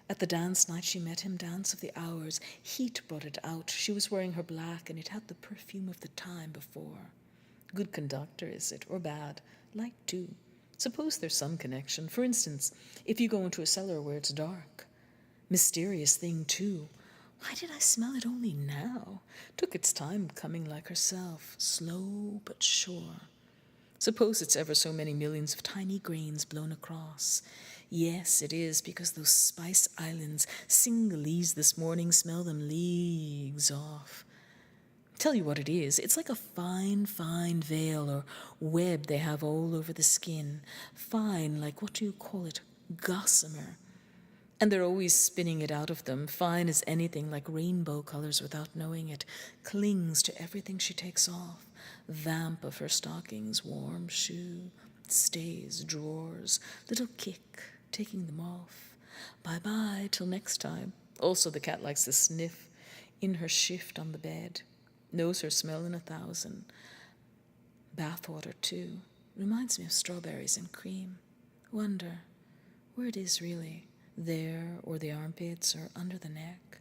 At the dance night she met him, dance of the hours. Heat brought it out. She was wearing her black, and it had the perfume of the time before. Good conductor, is it? Or bad? Light, too. Suppose there's some connection. For instance, if you go into a cellar where it's dark. Mysterious thing, too. Why did I smell it only now? Took its time coming like herself, slow but sure. Suppose it's ever so many millions of tiny grains blown across. Yes, it is, because those Spice Islands, Singhalese this morning, smell them leagues off. Tell you what it is. It's like a fine veil or web they have all over the skin. Fine, like, what do you call it? Gossamer. And they're always spinning it out of them. Fine as anything, like rainbow colors without knowing it. Clings to everything she takes off. Vamp of her stockings, warm shoe, stays, drawers, little kick, taking them off. Bye-bye, till next time. Also, the cat likes to sniff in her shift on the bed. Knows her smell in 1,000. Bathwater, too. Reminds me of strawberries and cream. Wonder where it is really. There, or the armpits, or under the neck.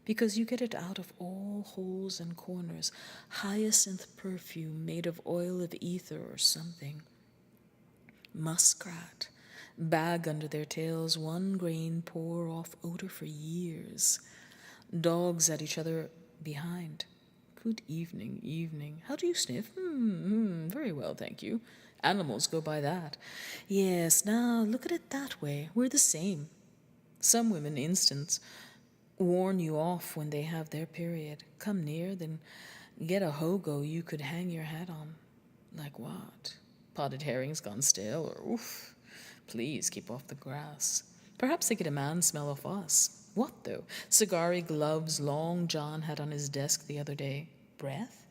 Because you get it out of all holes and corners. Hyacinth perfume made of oil of ether or something. Muskrat. Bag under their tails, 1 grain pour off odor for years. Dogs at each other behind. Good evening. How do you sniff? Very well, thank you. Animals go by that. Yes, now look at it that way. We're the same. Some women, instance, warn you off when they have their period. Come near, then get a hogo you could hang your hat on. Like what? Potted herrings gone stale, or oof. Please keep off the grass. Perhaps they get a man smell off us. What though? Cigar gloves Long John had on his desk the other day. Breath?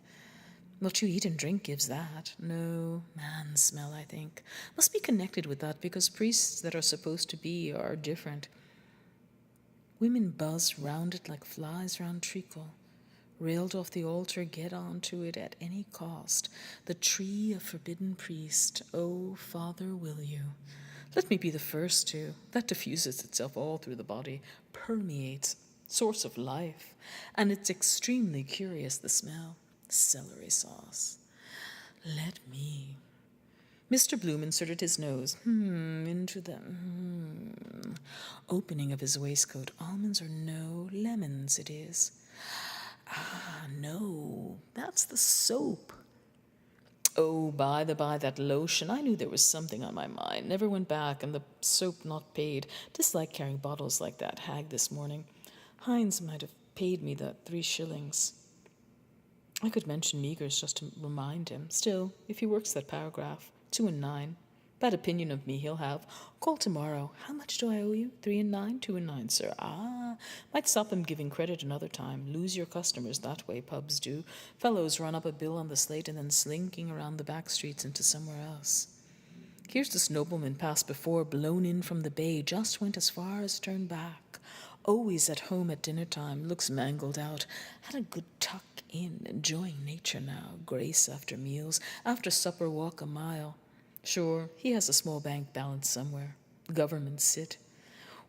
What you eat and drink gives that. No, man smell, I think. Must be connected with that because priests that are supposed to be are different. Women buzz round it like flies round treacle. Railed off the altar, get on to it at any cost. The tree of forbidden priest, oh, Father, will you? Let me be the first to. That diffuses itself all through the body, permeates, source of life. And it's extremely curious, the smell. Celery sauce. Let me. Mr. Bloom inserted his nose, into the opening of his waistcoat. Almonds or no, lemons it is. Ah, no, that's the soap. Oh, by the by, that lotion. I knew there was something on my mind. Never went back, and the soap not paid. Dislike carrying bottles like that hag this morning. Hines might have paid me the 3 shillings. I could mention Meagher's just to remind him. Still, if he works that paragraph, 2 and 9. Bad opinion of me he'll have. Call tomorrow. How much do I owe you? 3 and 9? 2 and 9, sir. Ah, might stop him giving credit another time. Lose your customers that way, pubs do. Fellows run up a bill on the slate and then slinking around the back streets into somewhere else. Here's this nobleman passed before, blown in from the bay, just went as far as turn back. Always at home at dinner time, looks mangled out. Had a good tuck in, enjoying nature now. Grace after meals, after supper walk a mile. Sure, he has a small bank balance somewhere. Government sit.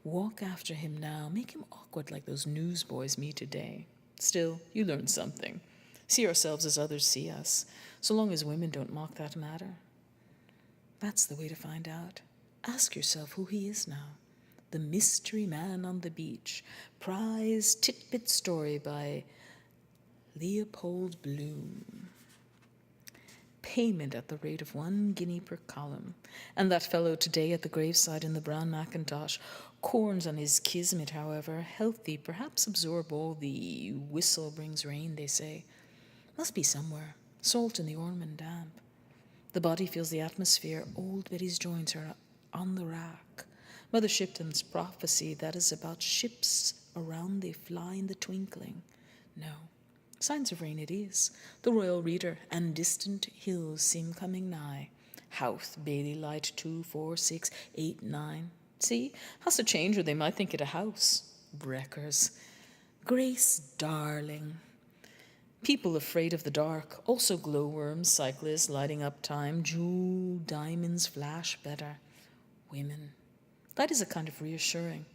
Walk after him now, make him awkward like those newsboys me today. Still, you learn something. See ourselves as others see us, so long as women don't mock that matter. That's the way to find out. Ask yourself who he is now. The Mystery Man on the Beach. Prize Titbit Story by Leopold Bloom. Payment at the rate of 1 guinea per column. And that fellow today at the graveside in the brown mackintosh. Corns on his kismet, however. Healthy, perhaps absorb all the whistle brings rain, they say. Must be somewhere. Salt in the Ormond damp. The body feels the atmosphere. Old Betty's joints are on the rack. Mother Shipton's prophecy, that is about ships around they fly in the twinkling. No. Signs of rain it is. The Royal Reader and distant hills seem coming nigh. Howth, Bailey Light, 2, 4, 6, 8, 9. See, has to change or they might think it a house. Breckers. Grace, darling. People afraid of the dark. Also glowworms, cyclists, lighting up time. Jewel, diamonds flash better. Women. That is a kind of reassuring.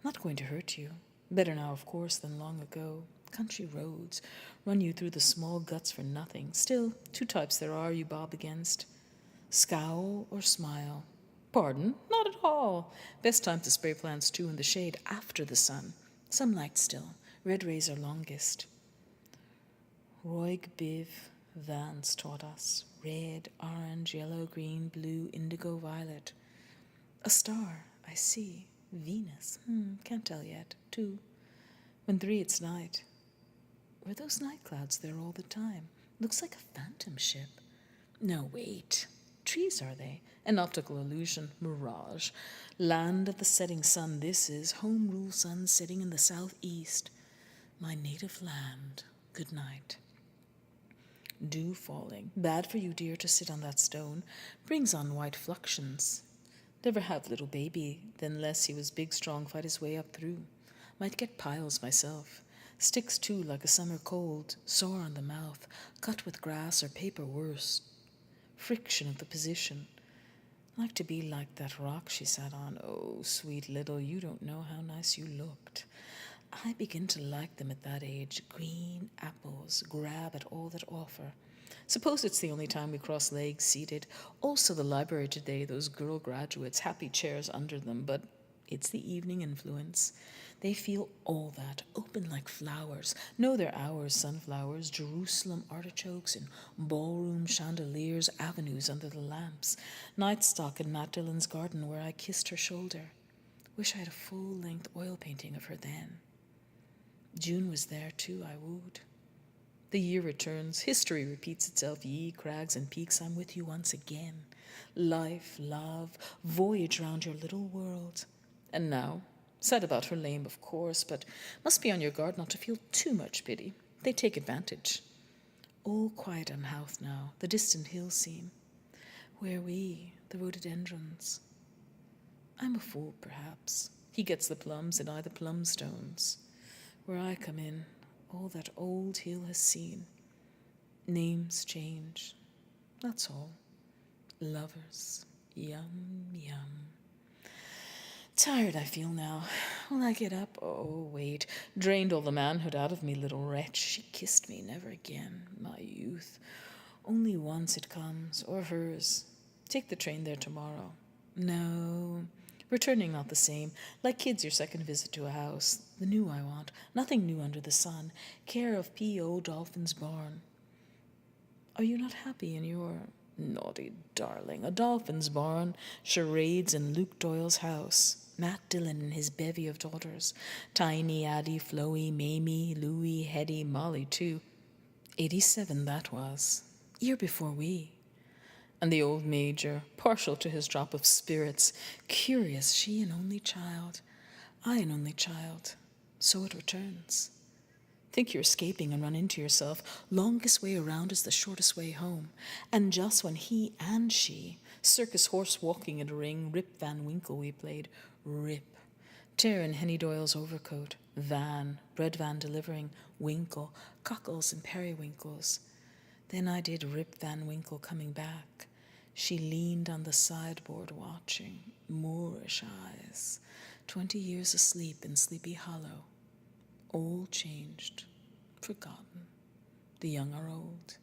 Not going to hurt you. Better now, of course, than long ago. Country roads run you through the small guts for nothing. Still, 2 types there are you bob against. Scowl or smile. Pardon? Not at all. Best time to spray plants too in the shade after the sun. Some light still. Red rays are longest. Roig Biv Vance taught us. Red, orange, yellow, green, blue, indigo, violet. A star, I see. Venus. Can't tell yet. 2. When 3, it's night. Were those night clouds there all the time? Looks like a phantom ship. No, wait. Trees, are they? An optical illusion. Mirage. Land of the setting sun, this is. Home rule sun setting in the southeast. My native land. Good night. Dew falling. Bad for you, dear, to sit on that stone. Brings on white fluxions. Never have little baby, then less he was big, strong, fight his way up through. Might get piles myself. Sticks too, like a summer cold, sore on the mouth, cut with grass or paper worse. Friction of the position. Like to be like that rock she sat on. Oh, sweet little, you don't know how nice you looked. I begin to like them at that age. Green apples, grab at all that offer. Suppose it's the only time we cross legs seated. Also the library today, those girl graduates, happy chairs under them, but it's the evening influence. They feel all that, open like flowers, know their hours, sunflowers, Jerusalem artichokes in ballroom chandeliers, avenues under the lamps, nightstock in Matt Dillon's garden where I kissed her shoulder. Wish I had a full-length oil painting of her then. June was there too, I wooed. The year returns, history repeats itself, ye crags and peaks, I'm with you once again. Life, love, voyage round your little world. And now, sad about her lame, of course, but must be on your guard not to feel too much pity. They take advantage. All quiet on Howth now, the distant hills seem. Where we, the rhododendrons. I'm a fool, perhaps. He gets the plums and I the plum stones. Where I come in, all that old hill has seen. Names change, that's all. Lovers, yum, yum. Tired I feel now. Will I get up? Oh, wait. Drained all the manhood out of me, little wretch. She kissed me, never again. My youth. Only once it comes, or hers. Take the train there tomorrow. No, returning not the same. Like kids, your second visit to a house. The new I want. Nothing new under the sun. Care of P.O. Dolphin's barn. Are you not happy in your... Naughty darling, a dolphin's barn, charades in Luke Doyle's house, Matt Dillon and his bevy of daughters, Tiny, Addie, Floey, Mamie, Louie, Hetty, Molly too. 87 that was, year before we. And the old major, partial to his drop of spirits, curious, she an only child, I an only child, so it returns. Think you're escaping and run into yourself. Longest way around is the shortest way home. And just when he and she, circus horse walking in a ring, Rip Van Winkle we played, Rip. Tear in Henny Doyle's overcoat, Van, bread van delivering, Winkle, cockles and periwinkles. Then I did Rip Van Winkle coming back. She leaned on the sideboard watching, Moorish eyes, 20 years asleep in Sleepy Hollow. All changed, forgotten. The young are old.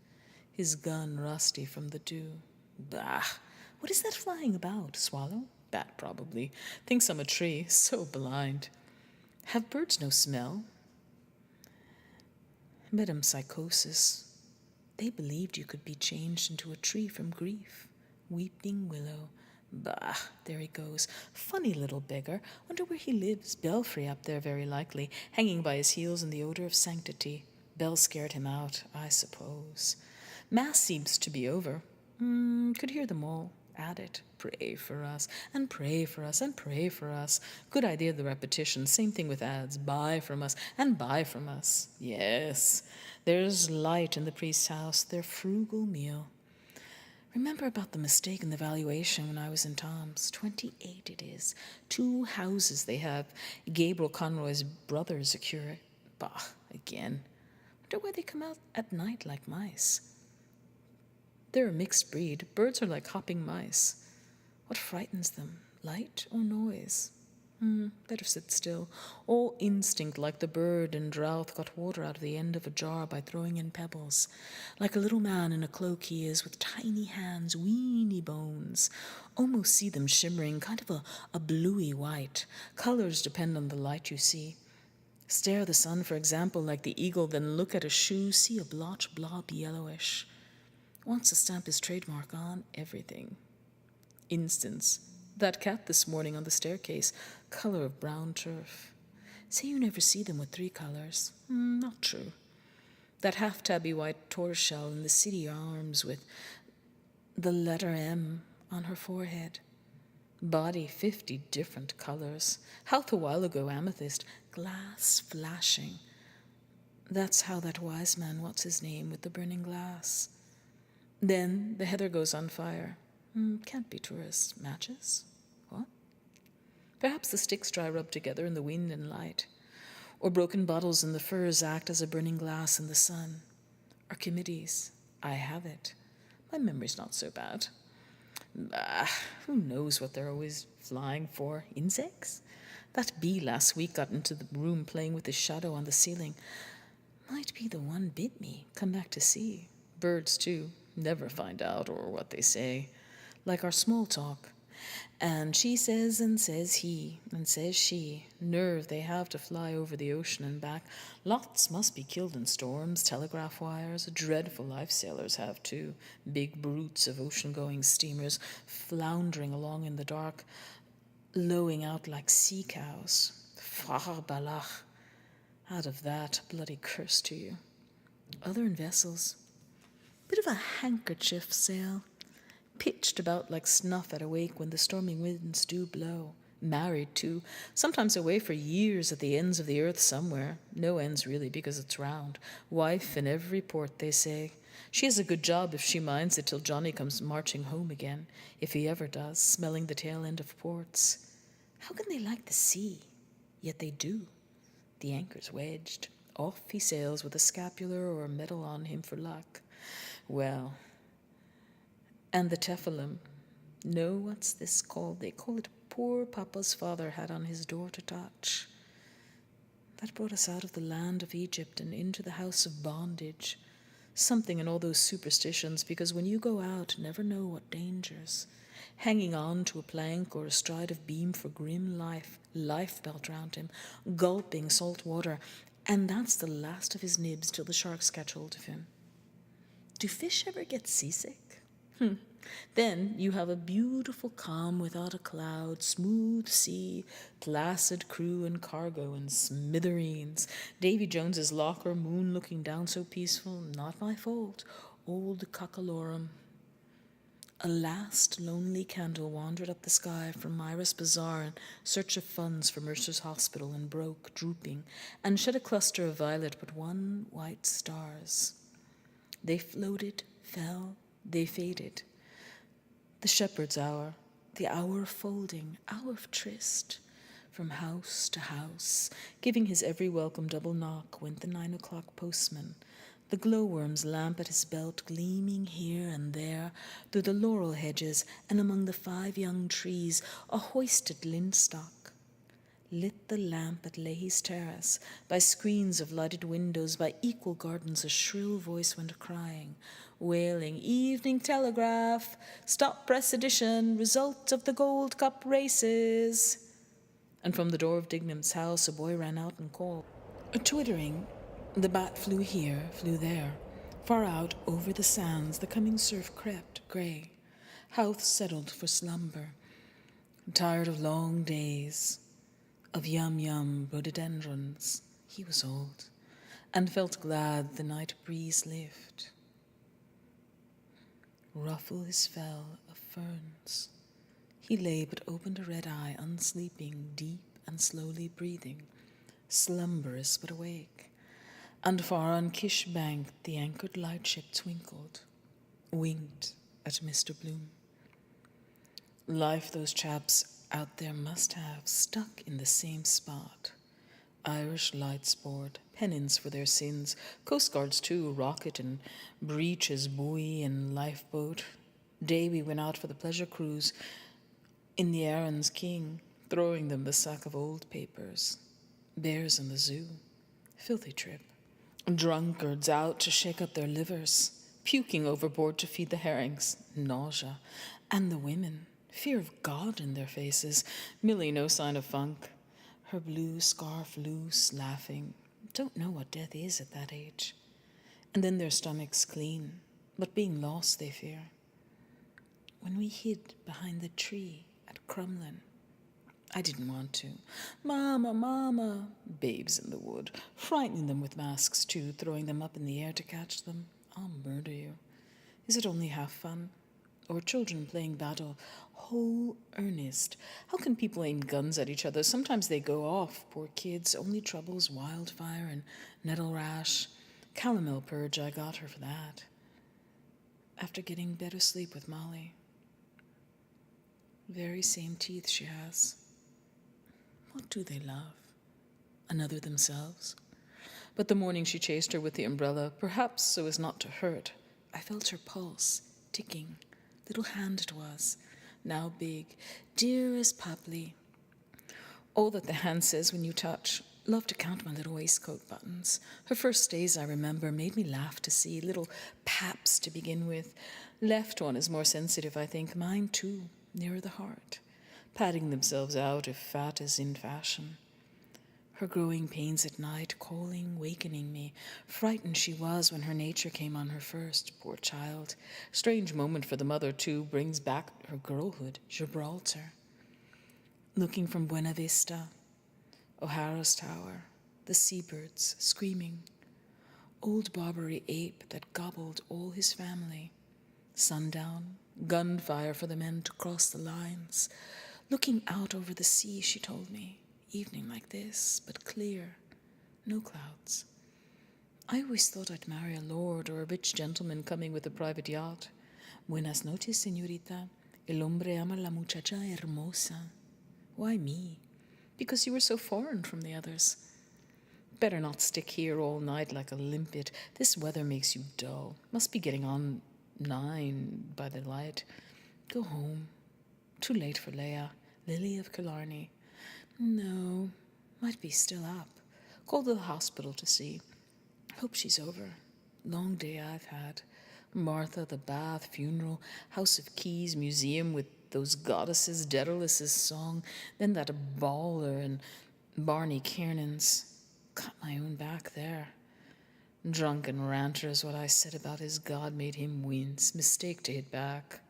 His gun rusty from the dew. Bah! What is that flying about? Swallow? Bat, probably. Thinks I'm a tree. So blind. Have birds no smell? Metempsychosis. They believed you could be changed into a tree from grief. Weeping willow. Bah, there he goes. Funny little beggar. Wonder where he lives. Belfry up there, very likely, hanging by his heels in the odor of sanctity. Bell scared him out, I suppose. Mass seems to be over. Could hear them all at it. Pray for us, and pray for us, and pray for us. Good idea, the repetition. Same thing with ads. Buy from us, and buy from us. Yes, there's light in the priest's house, their frugal meal. Remember about the mistake in the valuation when I was in Tom's. 28 it is. 2 houses they have. Gabriel Conroy's brother's a curate. Bah, again. Wonder why they come out at night like mice. They're a mixed breed. Birds are like hopping mice. What frightens them? Light or noise? Better sit still. All instinct, like the bird in drought, got water out of the end of a jar by throwing in pebbles. Like a little man in a cloak he is, with tiny hands, weeny bones. Almost see them shimmering, kind of a bluey white. Colors depend on the light you see. Stare at the sun, for example, like the eagle, then look at a shoe, see a blotch blob yellowish. Wants to stamp his trademark on everything. Instance. That cat this morning on the staircase, color of brown turf. Say you never see them with 3 colors. Not true. That half-tabby white tortoiseshell in the city arms with the letter M on her forehead. Body 50 different colors. Half a while ago amethyst, glass flashing. That's how that wise man, what's his name, with the burning glass. Then the heather goes on fire. Can't be tourists. Matches? What? Perhaps the sticks dry rubbed together in the wind and light. Or broken bottles in the firs act as a burning glass in the sun. Archimedes. I have it. My memory's not so bad. Bah, who knows what they're always flying for? Insects? That bee last week got into the room playing with his shadow on the ceiling. Might be the one bit me. Come back to see. Birds, too. Never find out, or what they say. Like our small talk. And she says and says he, and says she, nerve they have to fly over the ocean and back. Lots must be killed in storms, telegraph wires. A dreadful life sailors have too. Big brutes of ocean-going steamers floundering along in the dark, lowing out like sea cows. Far balach. Out of that, bloody curse to you. Other in vessels. Bit of a handkerchief sail. Pitched about like snuff at a wake when the stormy winds do blow. Married, too, sometimes away for years at the ends of the earth somewhere. No ends, really, because it's round. Wife in every port, they say. She has a good job if she minds it till Johnny comes marching home again, if he ever does, smelling the tail end of ports. How can they like the sea? Yet they do. The anchor's wedged. Off he sails with a scapular or a medal on him for luck. Well... And the tephilim. No, what's this called? They call it poor Papa's father had on his door to touch. That brought us out of the land of Egypt and into the house of bondage. Something in all those superstitions, because when you go out, never know what dangers. Hanging on to a plank or astride of beam for grim life belt round him, gulping salt water, and that's the last of his nibs till the sharks catch hold of him. Do fish ever get seasick? Then you have a beautiful calm without a cloud, smooth sea, placid crew and cargo and smithereens. Davy Jones's locker, moon looking down so peaceful, not my fault, old cockalorum. A last lonely candle wandered up the sky from Myra's Bazaar in search of funds for Mercer's Hospital and broke, drooping, and shed a cluster of violet but one white stars. They floated, fell, they faded. The shepherd's hour, the hour of folding, hour of tryst. From house to house, giving his every welcome double knock, went the 9 o'clock postman, the glowworm's lamp at his belt gleaming here and there through the laurel hedges and among the 5 young trees, a hoisted linstock. Lit the lamp at Leahy's terrace, by screens of lighted windows, by equal gardens a shrill voice went crying, wailing, "Evening Telegraph, stop press edition, result of the Gold Cup races." And from the door of Dignam's house a boy ran out and called. Twittering, the bat flew here, flew there. Far out over the sands the coming surf crept, grey. Houth settled for slumber, tired of long days, of yum-yum rhododendrons. He was old, and felt glad the night breeze lift. Ruffle his fell of ferns. He lay but opened a red eye, unsleeping, deep and slowly breathing, slumberous but awake. And far on Kish Bank the anchored lightship twinkled, winked at Mr. Bloom. Life those chaps out there must have stuck in the same spot. Irish lights board, penance for their sins, coastguards too, rocket and breeches, buoy and lifeboat. Davy went out for the pleasure cruise in the Aaron's King, throwing them the sack of old papers. Bears in the zoo. Filthy trip. Drunkards out to shake up their livers, puking overboard to feed the herrings. Nausea. And the women. Fear of God in their faces. Millie no sign of funk. Her blue scarf loose, laughing. Don't know what death is at that age. And then their stomachs clean, but being lost they fear. When we hid behind the tree at Crumlin, I didn't want to. Mama, mama, babes in the wood, frightening them with masks too, throwing them up in the air to catch them. I'll murder you. Is it only half fun? Or children playing battle, whole earnest. How can people aim guns at each other? Sometimes they go off, poor kids. Only troubles, wildfire and nettle rash. Calomel purge, I got her for that. After getting better sleep with Molly. Very same teeth she has. What do they love? Another themselves? But the morning she chased her with the umbrella, perhaps so as not to hurt, I felt her pulse, ticking. Little hand it was, now big, dear as Popley. All that the hand says when you touch. Love to count my little waistcoat buttons. Her first days, I remember, made me laugh to see. Little paps to begin with. Left one is more sensitive, I think. Mine too. nearer the heart, patting themselves out if fat is in fashion. Her growing pains at night, calling, wakening me. Frightened she was when her nature came on her first, poor child. Strange moment for the mother, too, brings back her girlhood, Gibraltar. Looking from Buena Vista, O'Hara's Tower, the seabirds screaming. Old Barbary ape that gobbled all his family. Sundown, gunfire for the men to cross the lines. Looking out over the sea, she told me. Evening like this, but clear. No clouds. I always thought I'd marry a lord or a rich gentleman coming with a private yacht. Buenas noches, señorita. El hombre ama la muchacha hermosa. Why me? Because you were so foreign from the others. Better not stick here all night like a limpet. This weather makes you dull. Must be getting on 9 by the light. Go home. Too late for Leia, Lily of Killarney. No, might be still up. Called to the hospital to see. Hope she's over. Long day I've had. Martha, the bath, funeral, House of Keys, museum with those goddesses, Daedalus' song, then that baller and Barney Kiernan's. Cut my own back there. Drunken ranter is what I said about his God made him wince. Mistake to hit back.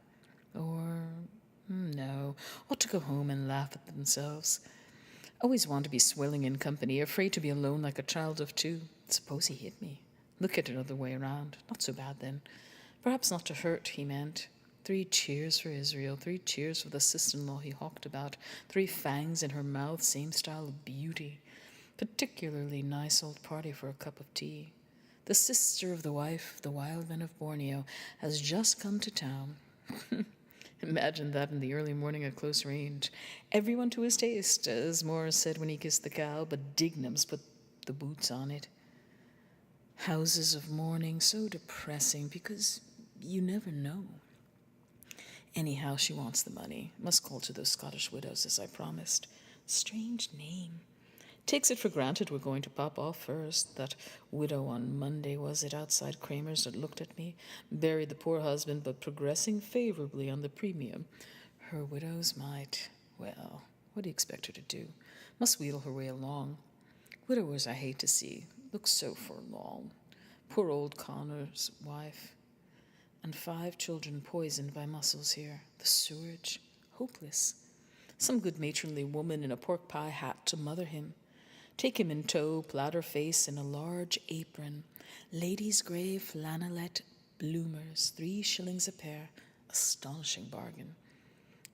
Or, no, ought to go home and laugh at themselves. Always want to be swelling in company, afraid to be alone like a child of 2. Suppose he hit me. Look at it other way around. Not so bad then. Perhaps not to hurt, he meant. 3 cheers for Israel, 3 cheers for the sister-in-law he hawked about, 3 fangs in her mouth, same style of beauty. Particularly nice old party for a cup of tea. The sister of the wife of the wild men of Borneo has just come to town. Imagine that in the early morning at close range. Everyone to his taste, as Morris said when he kissed the cow, but Dignam's put the boots on it. Houses of mourning, so depressing, because you never know. Anyhow, she wants the money. Must call to those Scottish widows, as I promised. Strange name. Takes it for granted we're going to pop off first. That widow on Monday, was it, outside Kramer's that looked at me? Buried the poor husband, but progressing favorably on the premium. Her widows might. Well, what do you expect her to do? Must wheedle her way along. Widowers I hate to see. Look so forlorn. Poor old Connor's wife. And 5 children poisoned by mussels here. The sewage. Hopeless. Some good matronly woman in a pork pie hat to mother him. Take him in tow, platter face in a large apron. Ladies' grey flannelette bloomers, 3 shillings a pair. Astonishing bargain.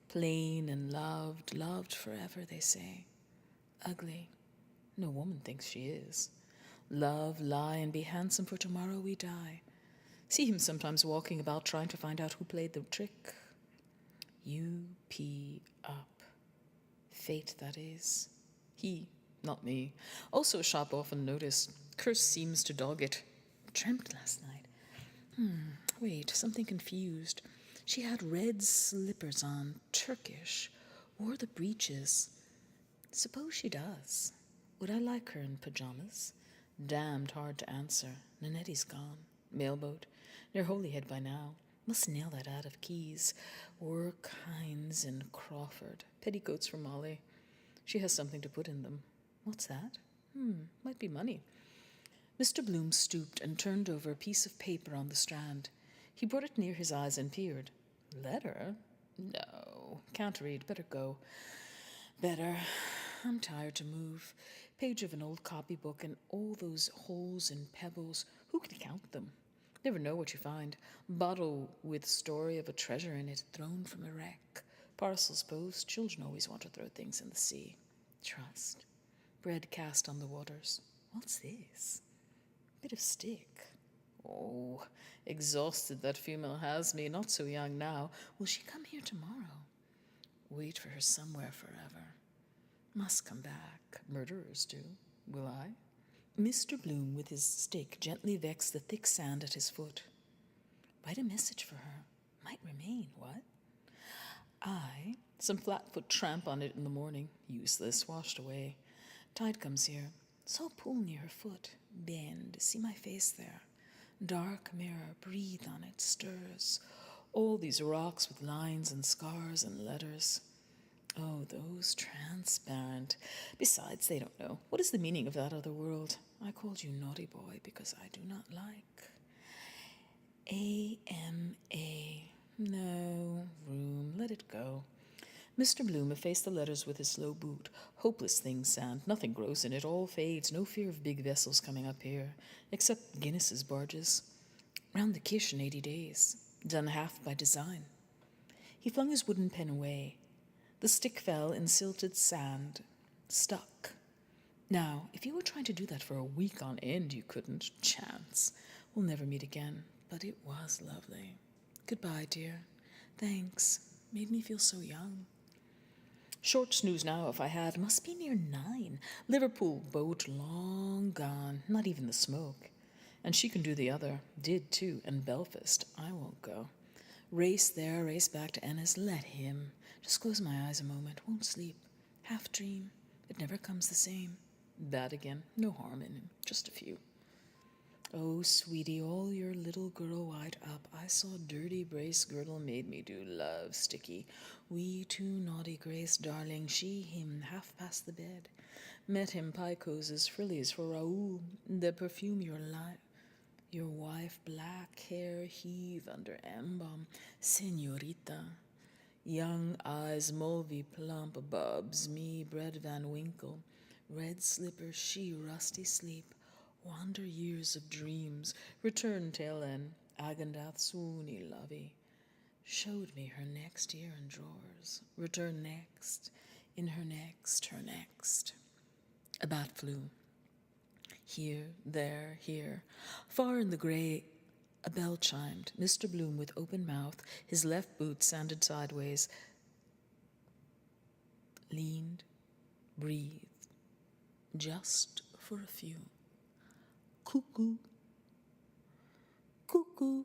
Plain and loved, loved forever, they say. Ugly. No woman thinks she is. Love, lie, and be handsome, for tomorrow we die. See him sometimes walking about trying to find out who played the trick. U-P up. Fate, that is. He, not me. Also a shop often noticed. Curse seems to dog it. Dreamt last night. Wait, something confused. She had red slippers on, Turkish. Wore the breeches. Suppose she does. Would I like her in pajamas? Damned hard to answer. Nanetti's gone. Mailboat. Near Holyhead by now. Must nail that ad of Keys. Work, Hines, and Crawford. Petticoats for Molly. She has something to put in them. What's that? Might be money. Mr. Bloom stooped and turned over a piece of paper on the strand. He brought it near his eyes and peered. Letter? No. Can't read. Better go. Better. I'm tired to move. Page of an old copybook and all those holes and pebbles. Who can count them? Never know what you find. Bottle with story of a treasure in it, thrown from a wreck. Parcels post. Children always want to throw things in the sea. Trust. Bread cast on the waters. What's this? Bit of stick. Oh, exhausted that female has me. Not so young now. Will she come here tomorrow? Wait for her somewhere forever. Must come back. Murderers do. Will I? Mr. Bloom, with his stick, gently vexed the thick sand at his foot. Write a message for her. Might remain, what? I, some flat-foot tramp on it in the morning. Useless, washed away. Tide comes here. Saw a pool near her foot. Bend, see my face there. Dark mirror, breathe on it, stirs. All these rocks with lines and scars and letters. Oh, those transparent. Besides, they don't know. What is the meaning of that other world? I called you naughty boy because I do not like. A-M-A. No, room, let it go. Mr. Bloom effaced the letters with his slow boot. Hopeless thing, sand. Nothing grows in it. All fades. No fear of big vessels coming up here. Except Guinness's barges. Round the Kish in 80 days. Done half by design. He flung his wooden pen away. The stick fell in silted sand. Stuck. Now, if you were trying to do that for a week on end, you couldn't. Chance. We'll never meet again. But it was lovely. Goodbye, dear. Thanks. Made me feel so young. Short snooze now if I had. Must be near 9. Liverpool boat long gone. Not even the smoke. And she can do the other. Did too. And Belfast. I won't go. Race there, race back to Ennis. Let him. Just close my eyes a moment. Won't sleep. Half dream. It never comes the same. That again. No harm in him. Just a few. Oh, sweetie, all your little girl white up. I saw dirty brace girdle made me do love sticky. We two naughty grace, darling, she, him, half past the bed. Met him picoses, frillies for Raoul. The perfume your wife, black hair heave under embalm. Senorita. Young eyes, mulvey, plump, bubs, me, bread Van Winkle. Red slippers, she, rusty sleep. Wander years of dreams, return tail end, Agandath swoony lovey. Showed me her next year in drawers, return next, in her next. A bat flew. Here, there, here. Far in the grey, a bell chimed. Mr. Bloom, with open mouth, his left boot sanded sideways, leaned, breathed, just for a few. Cuckoo, cuckoo,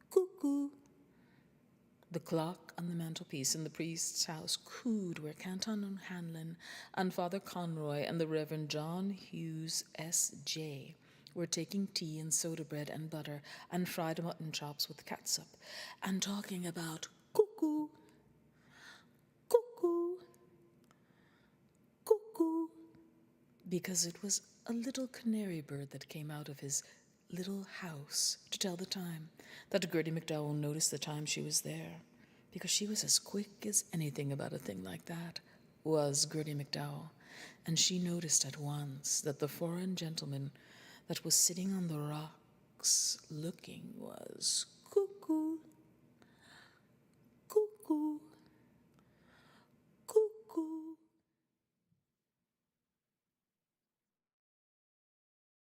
cuckoo. The clock on the mantelpiece in the priest's house cooed where Canton O'Hanlon and Father Conroy and the Reverend John Hughes S.J. were taking tea and soda bread and butter and fried mutton chops with catsup and talking about cuckoo, cuckoo, cuckoo, because it was a little canary bird that came out of his little house to tell the time, that Gertie McDowell noticed the time she was there, because she was as quick as anything about a thing like that, was Gertie McDowell, and she noticed at once that the foreign gentleman that was sitting on the rocks looking was cuckoo, cuckoo.